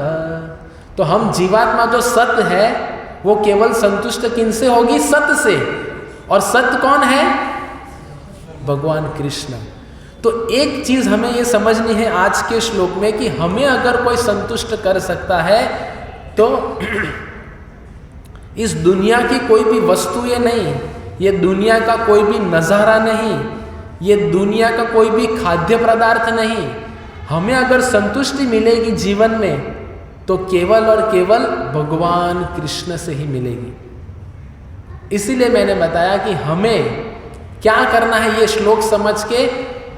S1: तो हम जीवात्मा जो सत है वो केवल संतुष्ट किनसे होगी? सत से। और सत कौन है? भगवान कृष्ण। तो एक चीज हमें ये समझनी है आज के श्लोक में कि हमें अगर कोई संतुष्ट कर सकता है तो इस दुनिया की कोई भी वस्तु ये नहीं, ये दुनिया का कोई भी नज़ारा नहीं, ये दुनिया का कोई भी खाद्य पदार्थ नहीं। हमें अगर संतुष्टि मिलेगी जीवन में तो केवल और केवल भगवान कृष्ण से ही मिलेगी। इसीलिए मैंने बताया कि हमें क्या करना है, ये श्लोक समझ के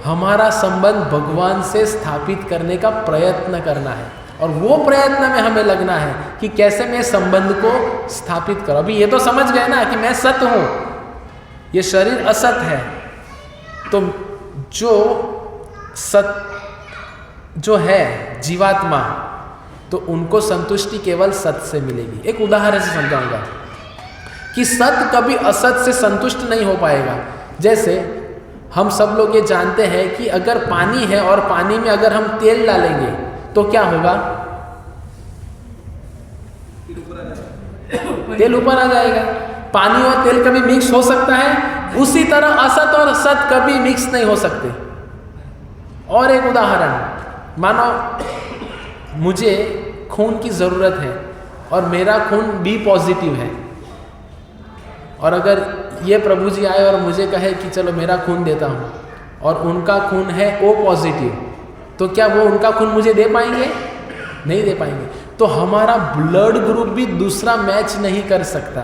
S1: हमारा संबंध भगवान से स्थापित करने का प्रयत्न करना है, और वो प्रयत्न में हमें लगना है कि कैसे मैं संबंध को स्थापित करूं। अभी ये तो समझ गए ना कि मैं सत हूं, ये शरीर असत है। तो जो सत जो है जीवात्मा तो उनको संतुष्टि केवल सत से मिलेगी। एक उदाहरण से समझाऊंगा कि सत कभी असत से संतुष्ट नहीं हो पाएगा। जैसे हम सब लोग ये जानते हैं कि अगर पानी है और पानी में अगर हम तेल डालेंगे तो क्या होगा? तेल ऊपर आ जाएगा। पानी और तेल कभी मिक्स हो सकता है? उसी तरह असत और सत कभी मिक्स नहीं हो सकते। और एक उदाहरण, मानो मुझे खून की ज़रूरत है और मेरा खून बी पॉजिटिव है, और अगर ये प्रभु जी आए और मुझे कहे कि चलो मेरा खून देता हूँ, और उनका खून है ओ पॉजिटिव, तो क्या वो उनका खून मुझे दे पाएंगे? नहीं दे पाएंगे। तो हमारा ब्लड ग्रुप भी दूसरा मैच नहीं कर सकता।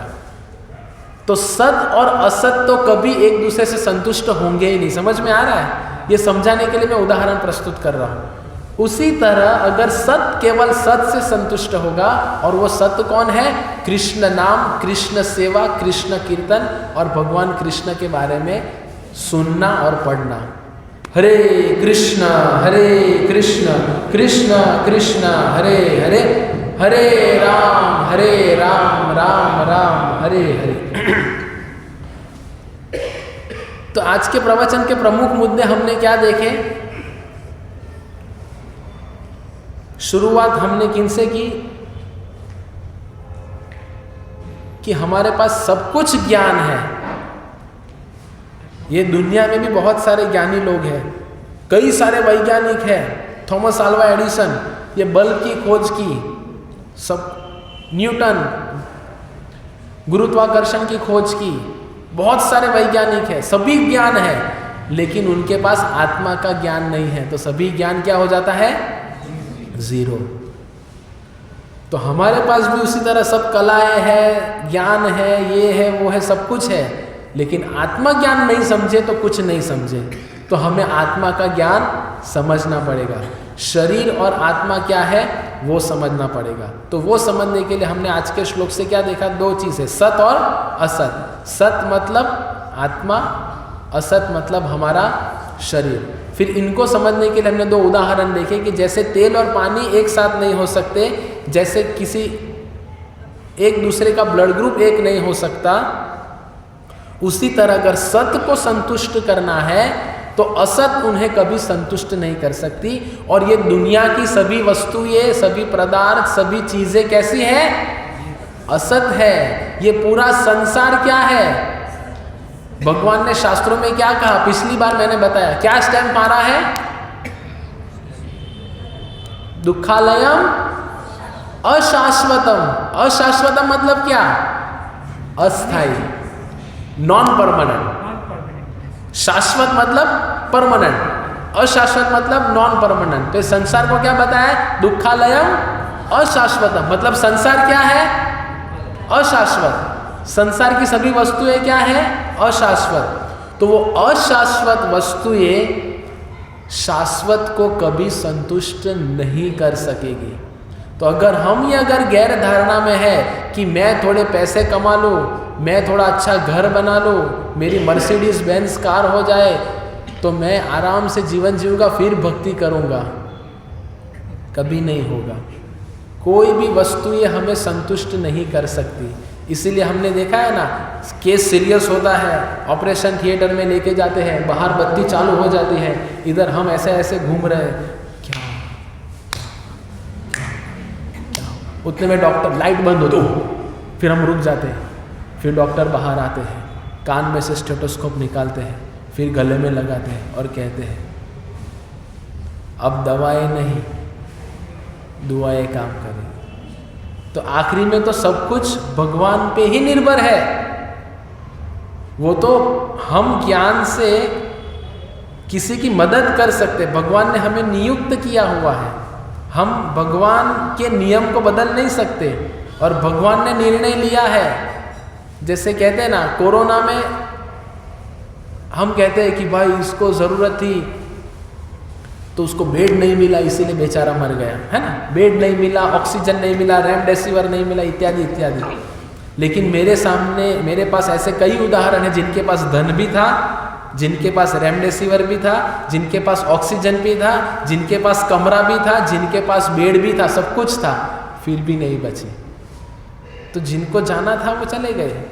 S1: तो सत और असत तो कभी एक दूसरे से संतुष्ट होंगे ही नहीं। समझ में आ रहा है? ये समझाने के लिए मैं उदाहरण प्रस्तुत कर रहा हूँ। उसी तरह अगर सत केवल सत से संतुष्ट होगा, और वो सत्य कौन है? कृष्ण नाम, कृष्ण सेवा, कृष्ण कीर्तन और भगवान कृष्ण के बारे में सुनना और पढ़ना। हरे कृष्ण कृष्ण कृष्ण हरे हरे, हरे राम राम राम हरे हरे। तो आज के प्रवचन के प्रमुख मुद्दे हमने क्या देखे? शुरुआत हमने किनसे की? कि हमारे पास सब कुछ ज्ञान है। ये दुनिया में भी बहुत सारे ज्ञानी लोग हैं, कई सारे वैज्ञानिक हैं। थॉमस अल्वा एडिसन, ये बल्ब की खोज की, सब न्यूटन, गुरुत्वाकर्षण की खोज की, बहुत सारे वैज्ञानिक हैं, सभी ज्ञान है, लेकिन उनके पास आत्मा का ज्ञान नहीं है। तो सभी ज्ञान क्या हो जाता है? जीरो। तो हमारे पास भी उसी तरह सब कलाएं हैं, ज्ञान है, ये है, वो है, सब कुछ है, लेकिन आत्मा ज्ञान नहीं समझे तो कुछ नहीं समझे। तो हमें आत्मा का ज्ञान समझना पड़ेगा। शरीर और आत्मा क्या है वो समझना पड़ेगा। तो वो समझने के लिए हमने आज के श्लोक से क्या देखा? दो चीज़ें, सत और असत। सत मतलब आत्मा, असत मतलब हमारा शरीर। फिर इनको समझने के लिए हमने दो उदाहरण देखे कि जैसे तेल और पानी एक साथ नहीं हो सकते, जैसे किसी एक दूसरे का ब्लड ग्रुप एक नहीं हो सकता, उसी तरह अगर सत्य को संतुष्ट करना है तो असत उन्हें कभी संतुष्ट नहीं कर सकती। और ये दुनिया की सभी वस्तुएं, सभी पदार्थ, सभी चीजें कैसी हैं? असत है। ये पूरा संसार क्या है? भगवान ने शास्त्रों में क्या कहा? पिछली बार मैंने बताया, क्या स्टैम्प मारा है? दुखालयम अशाश्वतम। अशाश्वतम मतलब क्या? अस्थाई, नॉन परमानेंट। शाश्वत मतलब परमानेंट, अशाश्वत मतलब नॉन परमानेंट। तो संसार को क्या बताया? दुखालयम अशाश्वतम, मतलब संसार क्या है? अशाश्वत। संसार की सभी वस्तुएं क्या है? अशाश्वत। तो वो अशाश्वत वस्तुएं शाश्वत को कभी संतुष्ट नहीं कर सकेगी। तो अगर हम ये अगर गैर धारणा में है कि मैं थोड़े पैसे कमा लूँ, मैं थोड़ा अच्छा घर बना लूँ, मेरी मर्सिडीज बेंज कार हो जाए, तो मैं आराम से जीवन जीऊँगा, फिर भक्ति करूँगा, कभी नहीं होगा। कोई भी वस्तु ये हमें संतुष्ट नहीं कर सकती। इसीलिए हमने देखा है ना, केस सीरियस होता है, ऑपरेशन थिएटर में लेके जाते हैं, बाहर बत्ती चालू हो जाती है, इधर हम ऐसे ऐसे घूम रहे हैं, क्या उतने में डॉक्टर लाइट बंद हो दो, फिर हम रुक जाते हैं, फिर डॉक्टर बाहर आते हैं, कान में से स्टेथोस्कोप निकालते हैं, फिर गले में लगाते हैं और कहते हैं अब दवाएं नहीं दुआएं काम करें। तो आखिरी में तो सब कुछ भगवान पे ही निर्भर है। वो तो हम ज्ञान से किसी की मदद कर सकते, भगवान ने हमें नियुक्त किया हुआ है, हम भगवान के नियम को बदल नहीं सकते, और भगवान ने निर्णय लिया है। जैसे कहते हैं ना, कोरोना में हम कहते हैं कि भाई इसको ज़रूरत थी तो उसको बेड नहीं मिला, इसीलिए बेचारा मर गया, है ना। बेड नहीं मिला, ऑक्सीजन नहीं मिला, रेमडेसिविर नहीं मिला, इत्यादि इत्यादि। लेकिन मेरे सामने, मेरे पास ऐसे कई उदाहरण हैं जिनके पास धन भी था, जिनके पास रेमडेसिविर भी था, जिनके पास ऑक्सीजन भी था, जिनके पास कमरा भी था, जिनके पास बेड भी था, सब कुछ था, फिर भी नहीं बचे। तो जिनको जाना था वो चले गए।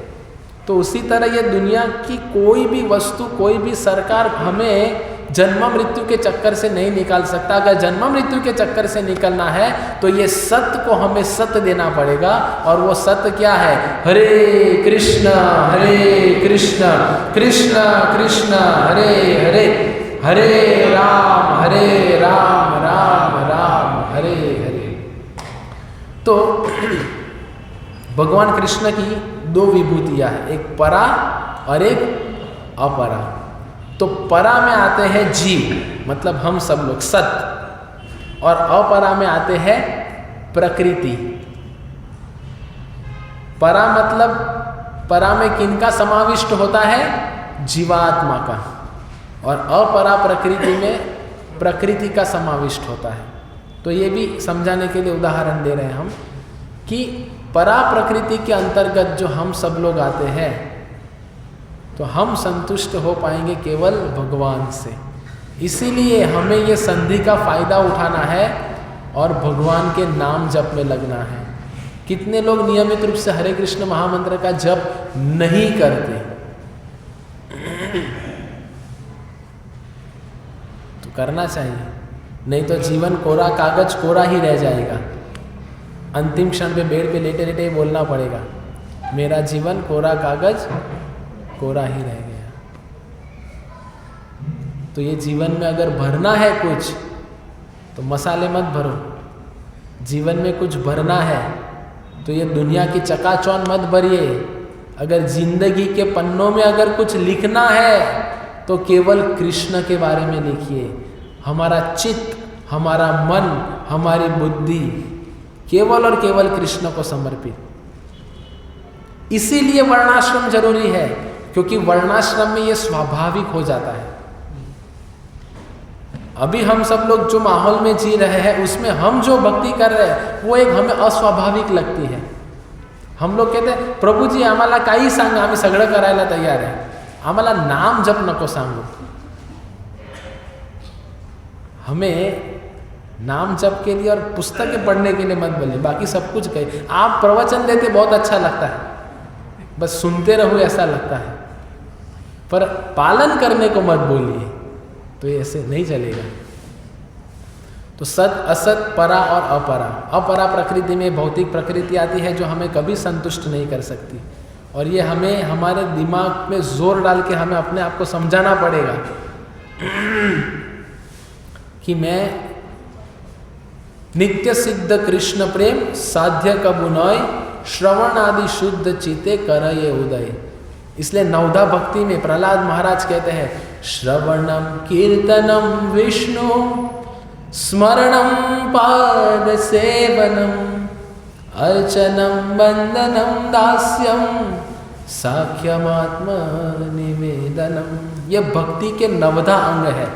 S1: तो उसी तरह ये दुनिया की कोई भी वस्तु, कोई भी सरकार हमें जन्म मृत्यु के चक्कर से नहीं निकाल सकता। अगर जन्म मृत्यु के चक्कर से निकलना है तो ये सत्य को हमें सत्य देना पड़ेगा। और वो सत्य क्या है? हरे कृष्ण कृष्ण कृष्ण हरे हरे, हरे राम राम राम हरे हरे। तो भगवान कृष्ण की दो विभूतियां हैं, एक परा और एक अपरा। तो परा में आते हैं जीव, मतलब हम सब लोग सत्य, और अपरा में आते हैं प्रकृति। परा मतलब परा में किनका समाविष्ट होता है? जीवात्मा का। और अपरा प्रकृति में प्रकृति का समाविष्ट होता है। तो ये भी समझाने के लिए उदाहरण दे रहे हैं हम कि परा प्रकृति के अंतर्गत जो हम सब लोग आते हैं, तो हम संतुष्ट हो पाएंगे केवल भगवान से। इसीलिए हमें ये संधि का फायदा उठाना है और भगवान के नाम जप में लगना है। कितने लोग नियमित रूप से हरे कृष्ण महामंत्र का जप नहीं करते? तो करना चाहिए, नहीं तो जीवन कोरा कागज कोरा ही रह जाएगा। अंतिम क्षण पे बेड पे लेटे लेटे बोलना पड़ेगा, मेरा जीवन कोरा कागज कोरा ही रह गया। तो ये जीवन में अगर भरना है कुछ, तो मसाले मत भरो। जीवन में कुछ भरना है तो ये दुनिया की चकाचौंध मत भरिए। अगर जिंदगी के पन्नों में अगर कुछ लिखना है तो केवल कृष्ण के बारे में लिखिए। हमारा चित्त, हमारा मन, हमारी बुद्धि केवल और केवल कृष्ण को समर्पित। इसीलिए वर्णाश्रम जरूरी है, क्योंकि वर्णाश्रम में ये स्वाभाविक हो जाता है। अभी हम सब लोग जो माहौल में जी रहे हैं उसमें हम जो भक्ति कर रहे हैं वो एक हमें अस्वाभाविक लगती है। हम लोग कहते हैं प्रभू जी आम्हाला काही सांगा, आम्ही सगळं करायला तयार आहे, आम्हाला नाम जप नको सांगू। हमें नाम जप के लिए और पुस्तकें पढ़ने के लिए मत बोलिए, बाकी सब कुछ कहिए। आप प्रवचन देते बहुत अच्छा लगता है, बस सुनते रहो ऐसा लगता है, पर पालन करने को मत बोलिए, तो ये ऐसे नहीं चलेगा। तो सत असत, परा और अपरा। अपरा प्रकृति में भौतिक प्रकृति आती है जो हमें कभी संतुष्ट नहीं कर सकती, और ये हमें हमारे दिमाग में जोर डाल के हमें अपने आप को समझाना पड़ेगा कि मैं नित्य सिद्ध कृष्ण प्रेम साध्य कबु नय, श्रवण आदि शुद्ध चिते करये उदय। इसलिए नवधा भक्ति में प्रहलाद महाराज कहते हैं श्रवणम कीर्तनम विष्णु स्मरणम पाद सेवनम अर्चनम वंदनम दास्यम साख्यमात्म निवेदनम। ये भक्ति के नवधा अंग है,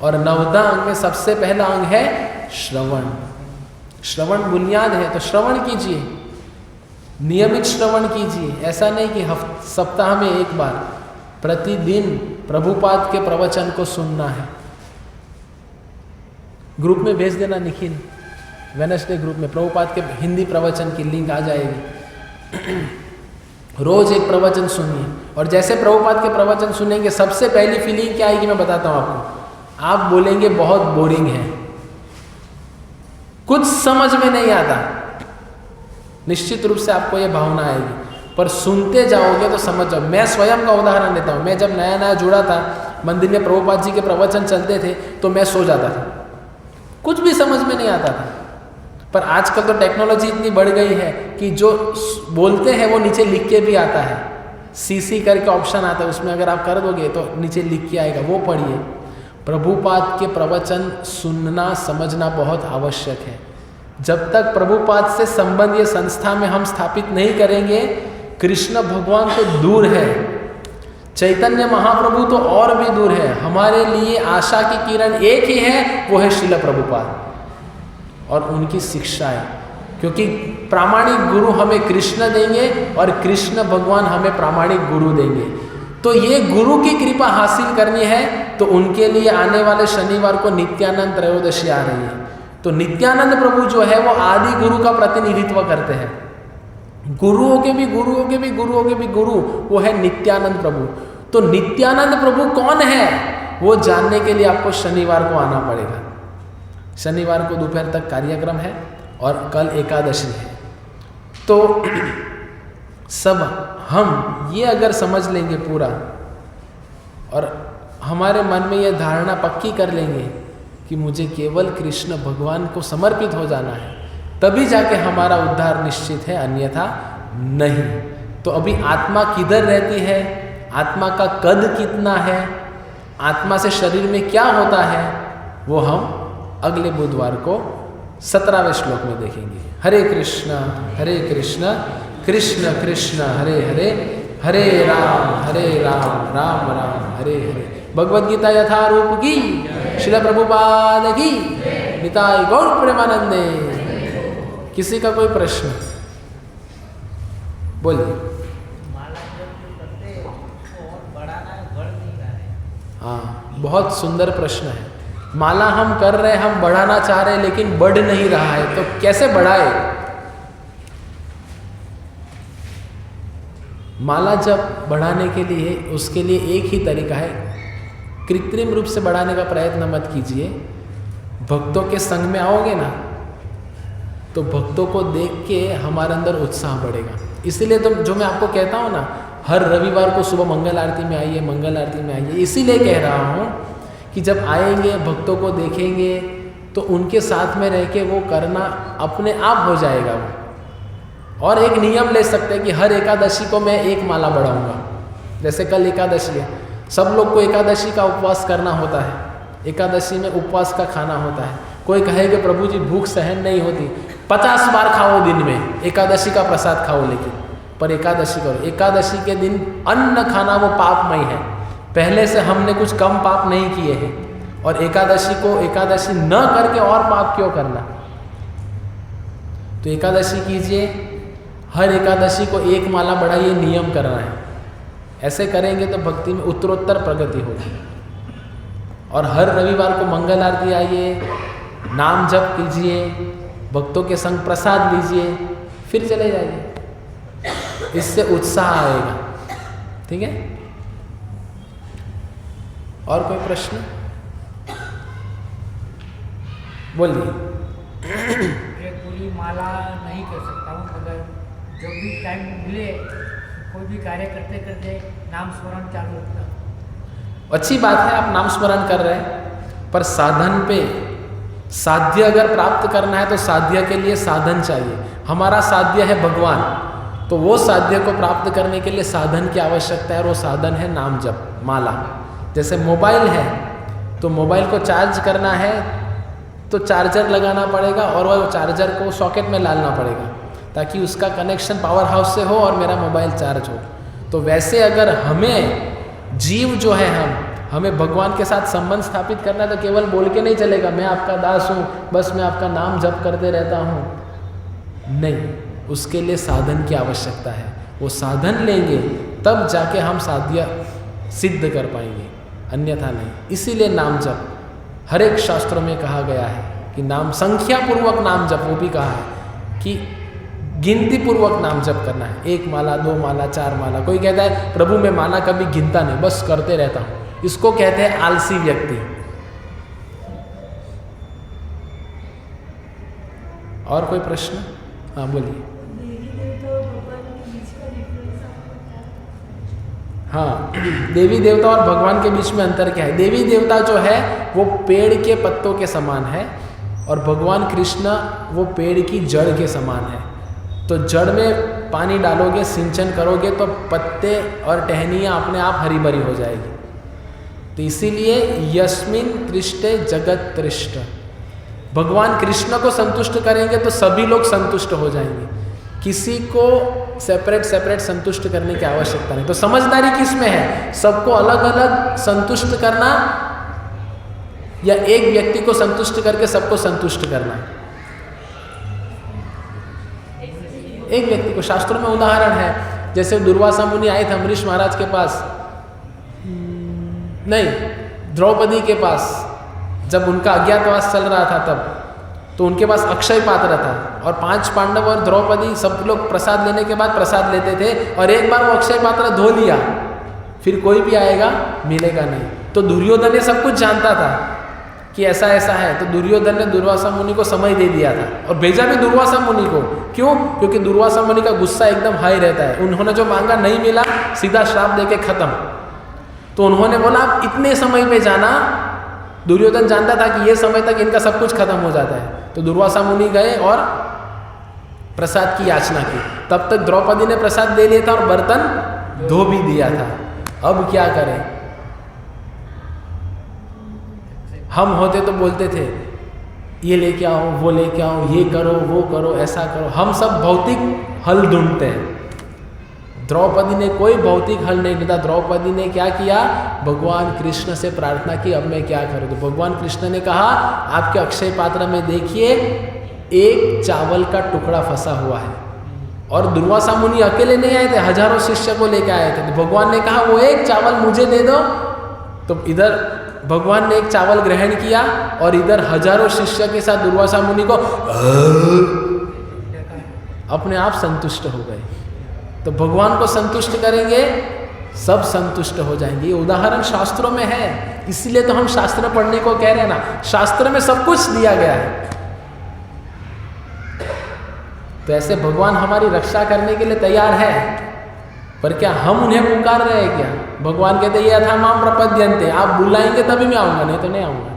S1: और नवधा अंग में सबसे पहला अंग है श्रवण। श्रवण बुनियाद है, तो श्रवण कीजिए, नियमित श्रवण कीजिए। ऐसा नहीं कि सप्ताह में एक बार, प्रतिदिन प्रभुपाद के प्रवचन को सुनना है। ग्रुप में भेज देना निखिल, वेडनेसडे ग्रुप में प्रभुपाद के हिंदी प्रवचन की लिंक आ जाएगी। रोज एक प्रवचन सुनिए, और जैसे प्रभुपाद के प्रवचन सुनेंगे सबसे पहली फीलिंग क्या आएगी मैं बताता हूँ आपको। आप बोलेंगे बहुत बोरिंग है, कुछ समझ में नहीं आता, निश्चित रूप से आपको ये भावना आएगी, पर सुनते जाओगे तो समझ जाओ। मैं स्वयं का उदाहरण देता हूँ। मैं जब नया नया जुड़ा था, मंदिर में प्रभुपाद जी के प्रवचन चलते थे तो मैं सो जाता था, कुछ भी समझ में नहीं आता था। पर आजकल तो टेक्नोलॉजी इतनी बढ़ गई है कि जो बोलते हैं वो नीचे लिख के भी आता है। सीसी करके ऑप्शन आता है, उसमें अगर आप कर दोगे तो नीचे लिख के आएगा, वो पढ़िए। प्रभुपाद के प्रवचन सुनना समझना बहुत आवश्यक है। जब तक प्रभुपाद से संबंध ये संस्था में हम स्थापित नहीं करेंगे, कृष्ण भगवान तो दूर है, चैतन्य महाप्रभु तो और भी दूर है। हमारे लिए आशा की किरण एक ही है, वो है श्रील प्रभुपाद और उनकी शिक्षाएं। क्योंकि प्रामाणिक गुरु हमें कृष्ण देंगे और कृष्ण भगवान हमें प्रामाणिक गुरु देंगे। तो ये गुरु की कृपा हासिल करनी है तो उनके लिए आने वाले शनिवार को नित्यानंद त्रयोदशी आ रही है। तो नित्यानंद प्रभु जो है वो आदि गुरु का प्रतिनिधित्व करते हैं। गुरुओं के भी गुरुओं के भी गुरुओं के भी गुरु वो है नित्यानंद प्रभु। तो नित्यानंद प्रभु कौन है वो जानने के लिए आपको शनिवार को आना पड़ेगा। शनिवार को दोपहर तक कार्यक्रम है और कल एकादशी है। तो सब हम ये अगर समझ लेंगे पूरा और हमारे मन में ये धारणा पक्की कर लेंगे कि मुझे केवल कृष्ण भगवान को समर्पित हो जाना है, तभी जाके हमारा उद्धार निश्चित है, अन्यथा नहीं। तो अभी आत्मा किधर रहती है, आत्मा का कद कितना है, आत्मा से शरीर में क्या होता है, वो हम अगले बुधवार को 17वें श्लोक में देखेंगे। हरे कृष्ण कृष्ण कृष्ण हरे हरे, हरे राम राम राम हरे हरे। भगवद गीता यथारूप की, श्रील प्रभुपाद की, निताय गौर प्रेमानंदे। किसी का कोई प्रश्न बोलिए। हाँ, बहुत सुंदर प्रश्न है। माला हम कर रहे हैं, हम बढ़ाना चाह रहे हैं, लेकिन बढ़ नहीं रहा है, तो कैसे बढ़ाए? माला जब बढ़ाने के लिए, उसके लिए एक ही तरीका है, कृत्रिम रूप से बढ़ाने का प्रयत्न मत कीजिए। भक्तों के संग में आओगे ना, तो भक्तों को देख के हमारे अंदर उत्साह बढ़ेगा। इसीलिए तो जो मैं आपको कहता हूँ ना, हर रविवार को सुबह मंगल आरती में आइए, मंगल आरती में आइए। इसीलिए कह रहा हूँ कि जब आएंगे, भक्तों को देखेंगे, तो उनके साथ में रह के वो करना अपने आप हो जाएगा वो। और एक नियम ले सकते हैं कि हर एकादशी को मैं एक माला बढ़ाऊंगा। जैसे कल एकादशी है, सब लोग को एकादशी का उपवास करना होता है, एकादशी में उपवास का खाना होता है। कोई कहे कि प्रभु जी भूख सहन नहीं होती, 50 बार खाओ दिन में, एकादशी का प्रसाद खाओ, लेकिन पर एकादशी करो। एकादशी के दिन अन्न खाना वो पापमय है। पहले से हमने कुछ कम पाप नहीं किए हैं, और एकादशी को एकादशी न करके और पाप क्यों करना? तो एकादशी कीजिए, हर एकादशी को एक माला बढ़ाइए, नियम करना है। ऐसे करेंगे तो भक्ति में उत्तरोत्तर प्रगति होगी। और हर रविवार को मंगल आरती आइए, नाम जप कीजिए, भक्तों के संग प्रसाद लीजिए, फिर चले जाइए। इससे उत्साह आएगा। ठीक है, और कोई प्रश्न बोलिए।
S2: पूरी माला नहीं कर सकता हूँ, मगर जब भी टाइम मिले कोई भी कार्य करते करते नाम स्मरण चालू रखता हूँ।
S1: अच्छी बात है, आप नाम स्मरण कर रहे हैं, पर साधन पे साध्य अगर प्राप्त करना है तो साध्य के लिए साधन चाहिए। हमारा साध्य है भगवान, तो वो साध्य को प्राप्त करने के लिए साधन की आवश्यकता है, और वो साधन है नाम जप, माला। जैसे मोबाइल है, तो मोबाइल को चार्ज करना है तो चार्जर लगाना पड़ेगा, और वह चार्जर को सॉकेट में डालना पड़ेगा, ताकि उसका कनेक्शन पावर हाउस से हो और मेरा मोबाइल चार्ज हो। तो वैसे अगर हमें जीव जो है, हमें भगवान के साथ संबंध स्थापित करना है, तो केवल बोल के नहीं चलेगा मैं आपका दास हूँ, बस मैं आपका नाम जप करते रहता हूँ। नहीं, उसके लिए साधन की आवश्यकता है। वो साधन लेंगे तब जाके हम साध्य सिद्ध कर पाएंगे, अन्यथा नहीं। इसीलिए नाम जप हर एक शास्त्रों में कहा गया है कि नाम संख्या पूर्वक नाम जप, वो भी कहा है कि गिनती पूर्वक नाम जप करना है। 1 माला 2 माला 4 माला। कोई कहता है प्रभु मैं माला कभी गिनता नहीं, बस करते रहता हूँ, इसको कहते हैं आलसी व्यक्ति। और कोई प्रश्न? हाँ बोलिए। हाँ, देवी देवता और भगवान के बीच में अंतर क्या है? देवी देवता जो है वो पेड़ के पत्तों के समान है, और भगवान कृष्ण वो पेड़ की जड़ के समान है। तो जड़ में पानी डालोगे, सिंचन करोगे, तो पत्ते और टहनियाँ अपने आप हरी भरी हो जाएगी। तो इसीलिए यस्मिन तृष्टे जगत तृष्ट, भगवान कृष्ण को संतुष्ट करेंगे तो सभी लोग संतुष्ट हो जाएंगे। किसी को सेपरेट संतुष्ट करने की आवश्यकता नहीं। तो समझदारी किस में है? सबको अलग अलग संतुष्ट करना, या एक व्यक्ति को संतुष्ट करके सबको संतुष्ट करना? एक व्यक्ति को। शास्त्रों में उदाहरण है, जैसे दुर्वासा मुनि आए थे अम्बरीश महाराज के पास, नहीं, द्रौपदी के पास जब उनका अज्ञातवास चल रहा था तब, तो उनके पास अक्षय पात्र था और 5 पांडव और द्रौपदी सब लोग प्रसाद लेने के बाद प्रसाद लेते थे, और एक बार वो अक्षय पात्र धो लिया फिर कोई भी आएगा मिलेगा नहीं। तो दुर्योधन ने सब कुछ जानता था कि ऐसा ऐसा है, तो दुर्योधन ने दुर्वासा मुनि को समय दे दिया था और भेजा भी दुर्वासा मुनि को। क्यों? क्योंकि दुर्वासा मुनि का गुस्सा एकदम हाई रहता है। उन्होंने जो मांगा नहीं मिला, सीधा श्राप देके खत्म। तो उन्होंने बोला आप इतने समय पे जाना। दुर्योधन जानता था कि ये समय तक इनका सब कुछ खत्म हो जाता है। तो दुर्वासा मुनि गए और प्रसाद की याचना की। तब तक द्रौपदी ने प्रसाद दे लिया था और बर्तन धो भी दिया था। अब क्या करें? हम होते तो बोलते थे ये लेके आओ, वो लेके आओ, ये करो, वो करो, ऐसा करो। हम सब भौतिक हल ढूंढते हैं। द्रौपदी ने कोई भौतिक हल नहीं ढूंढा। द्रौपदी ने क्या किया? भगवान कृष्ण से प्रार्थना की, अब मैं क्या करूं? तो भगवान कृष्ण ने कहा आपके अक्षय पात्र में देखिए एक चावल का टुकड़ा फंसा हुआ है। और दुर्वासा मुनि अकेले नहीं आए थे, हजारों शिष्य को लेकर आए थे। तो भगवान ने कहा वो एक चावल मुझे दे दो। तो इधर भगवान ने एक चावल ग्रहण किया और इधर हजारों शिष्य के साथ दुर्वासा मुनि को अपने आप संतुष्ट हो गए। तो भगवान को संतुष्ट करेंगे, सब संतुष्ट हो जाएंगे। ये उदाहरण शास्त्रों में है, इसलिए तो हम शास्त्र पढ़ने को कह रहे हैं ना। शास्त्र में सब कुछ दिया गया है। तो ऐसे भगवान हमारी रक्षा करने के लिए तैयार है, पर क्या हम उन्हें पुकार रहे हैं क्या? भगवान कहते ये था माम प्रपद्यन्ते, आप बुलाएंगे तभी मैं आऊंगा, नहीं तो नहीं आऊंगा।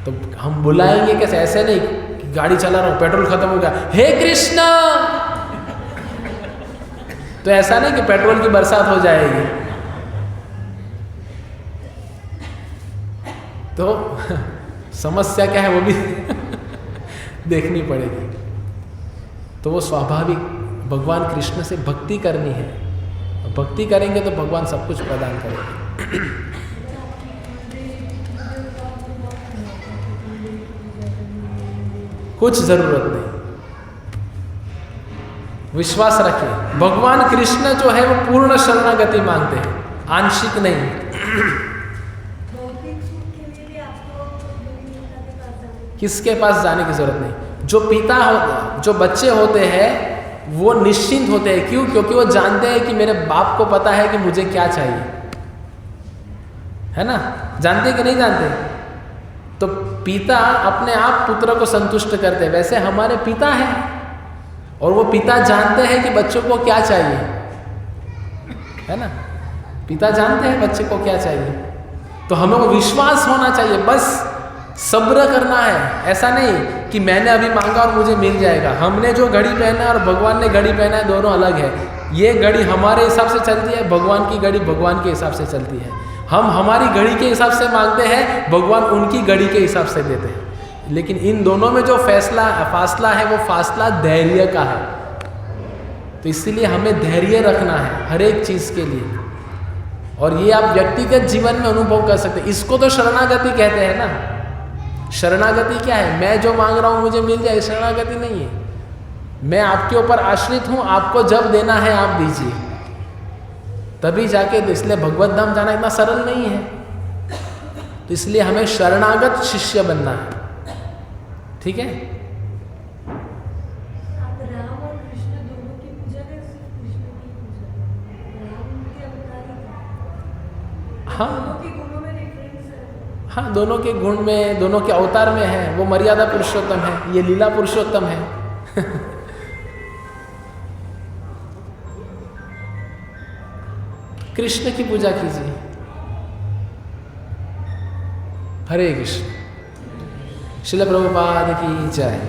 S1: तो हम बुलाएंगे कैसे? ऐसे नहीं कि गाड़ी चला रहा हूं, पेट्रोल खत्म हो गया, हे कृष्ण। तो ऐसा नहीं कि पेट्रोल की बरसात हो जाएगी। तो समस्या क्या है वो भी देखनी पड़ेगी। तो वो स्वाभाविक भगवान कृष्ण से भक्ति करनी है। भक्ति करेंगे तो भगवान सब कुछ प्रदान करेंगे। कुछ जरूरत नहीं, विश्वास रखिए। भगवान कृष्ण जो है वो पूर्ण शरणागति मांगते हैं, आंशिक नहीं। किसके पास जाने की जरूरत नहीं। जो पिता होते, जो बच्चे होते हैं वो निश्चिंत होते हैं। क्यों? क्योंकि वो जानते हैं कि मेरे बाप को पता है कि मुझे क्या चाहिए, है ना? जानते कि नहीं जानते? तो पिता अपने आप पुत्र को संतुष्ट करते हैं। वैसे हमारे पिता हैं और वो पिता जानते हैं कि बच्चों को क्या चाहिए, है ना? पिता जानते हैं बच्चे को क्या चाहिए। तो हमें वो विश्वास होना चाहिए, बस सब्र करना है। ऐसा नहीं कि मैंने अभी मांगा और मुझे मिल जाएगा। हमने जो घड़ी पहना है और भगवान ने घड़ी पहना है, दोनों अलग है। ये घड़ी हमारे हिसाब से चलती है, भगवान की घड़ी भगवान के हिसाब से चलती है। हम हमारी घड़ी के हिसाब से मांगते हैं, भगवान उनकी घड़ी के हिसाब से देते हैं। लेकिन इन दोनों में जो फासला है वो फासला धैर्य का है। तो इसीलिए हमें धैर्य रखना है हर एक चीज के लिए। और ये आप व्यक्तिगत जीवन में अनुभव कर सकते हैं। इसको तो शरणागति कहते हैं ना। शरणागति क्या है? मैं जो मांग रहा हूं मुझे मिल जाए, शरणागति नहीं है। मैं आपके ऊपर आश्रित हूं, आपको जब देना है आप दीजिए, तभी जाके। इसलिए भगवत धाम जाना इतना सरल नहीं है। तो इसलिए हमें शरणागत शिष्य बनना है, ठीक है? हाँ, दोनों के गुण में, दोनों के अवतार में है। वो मर्यादा पुरुषोत्तम है, ये लीला पुरुषोत्तम है। कृष्ण की पूजा कीजिए। हरे कृष्ण। श्रील प्रभुपाद की जय।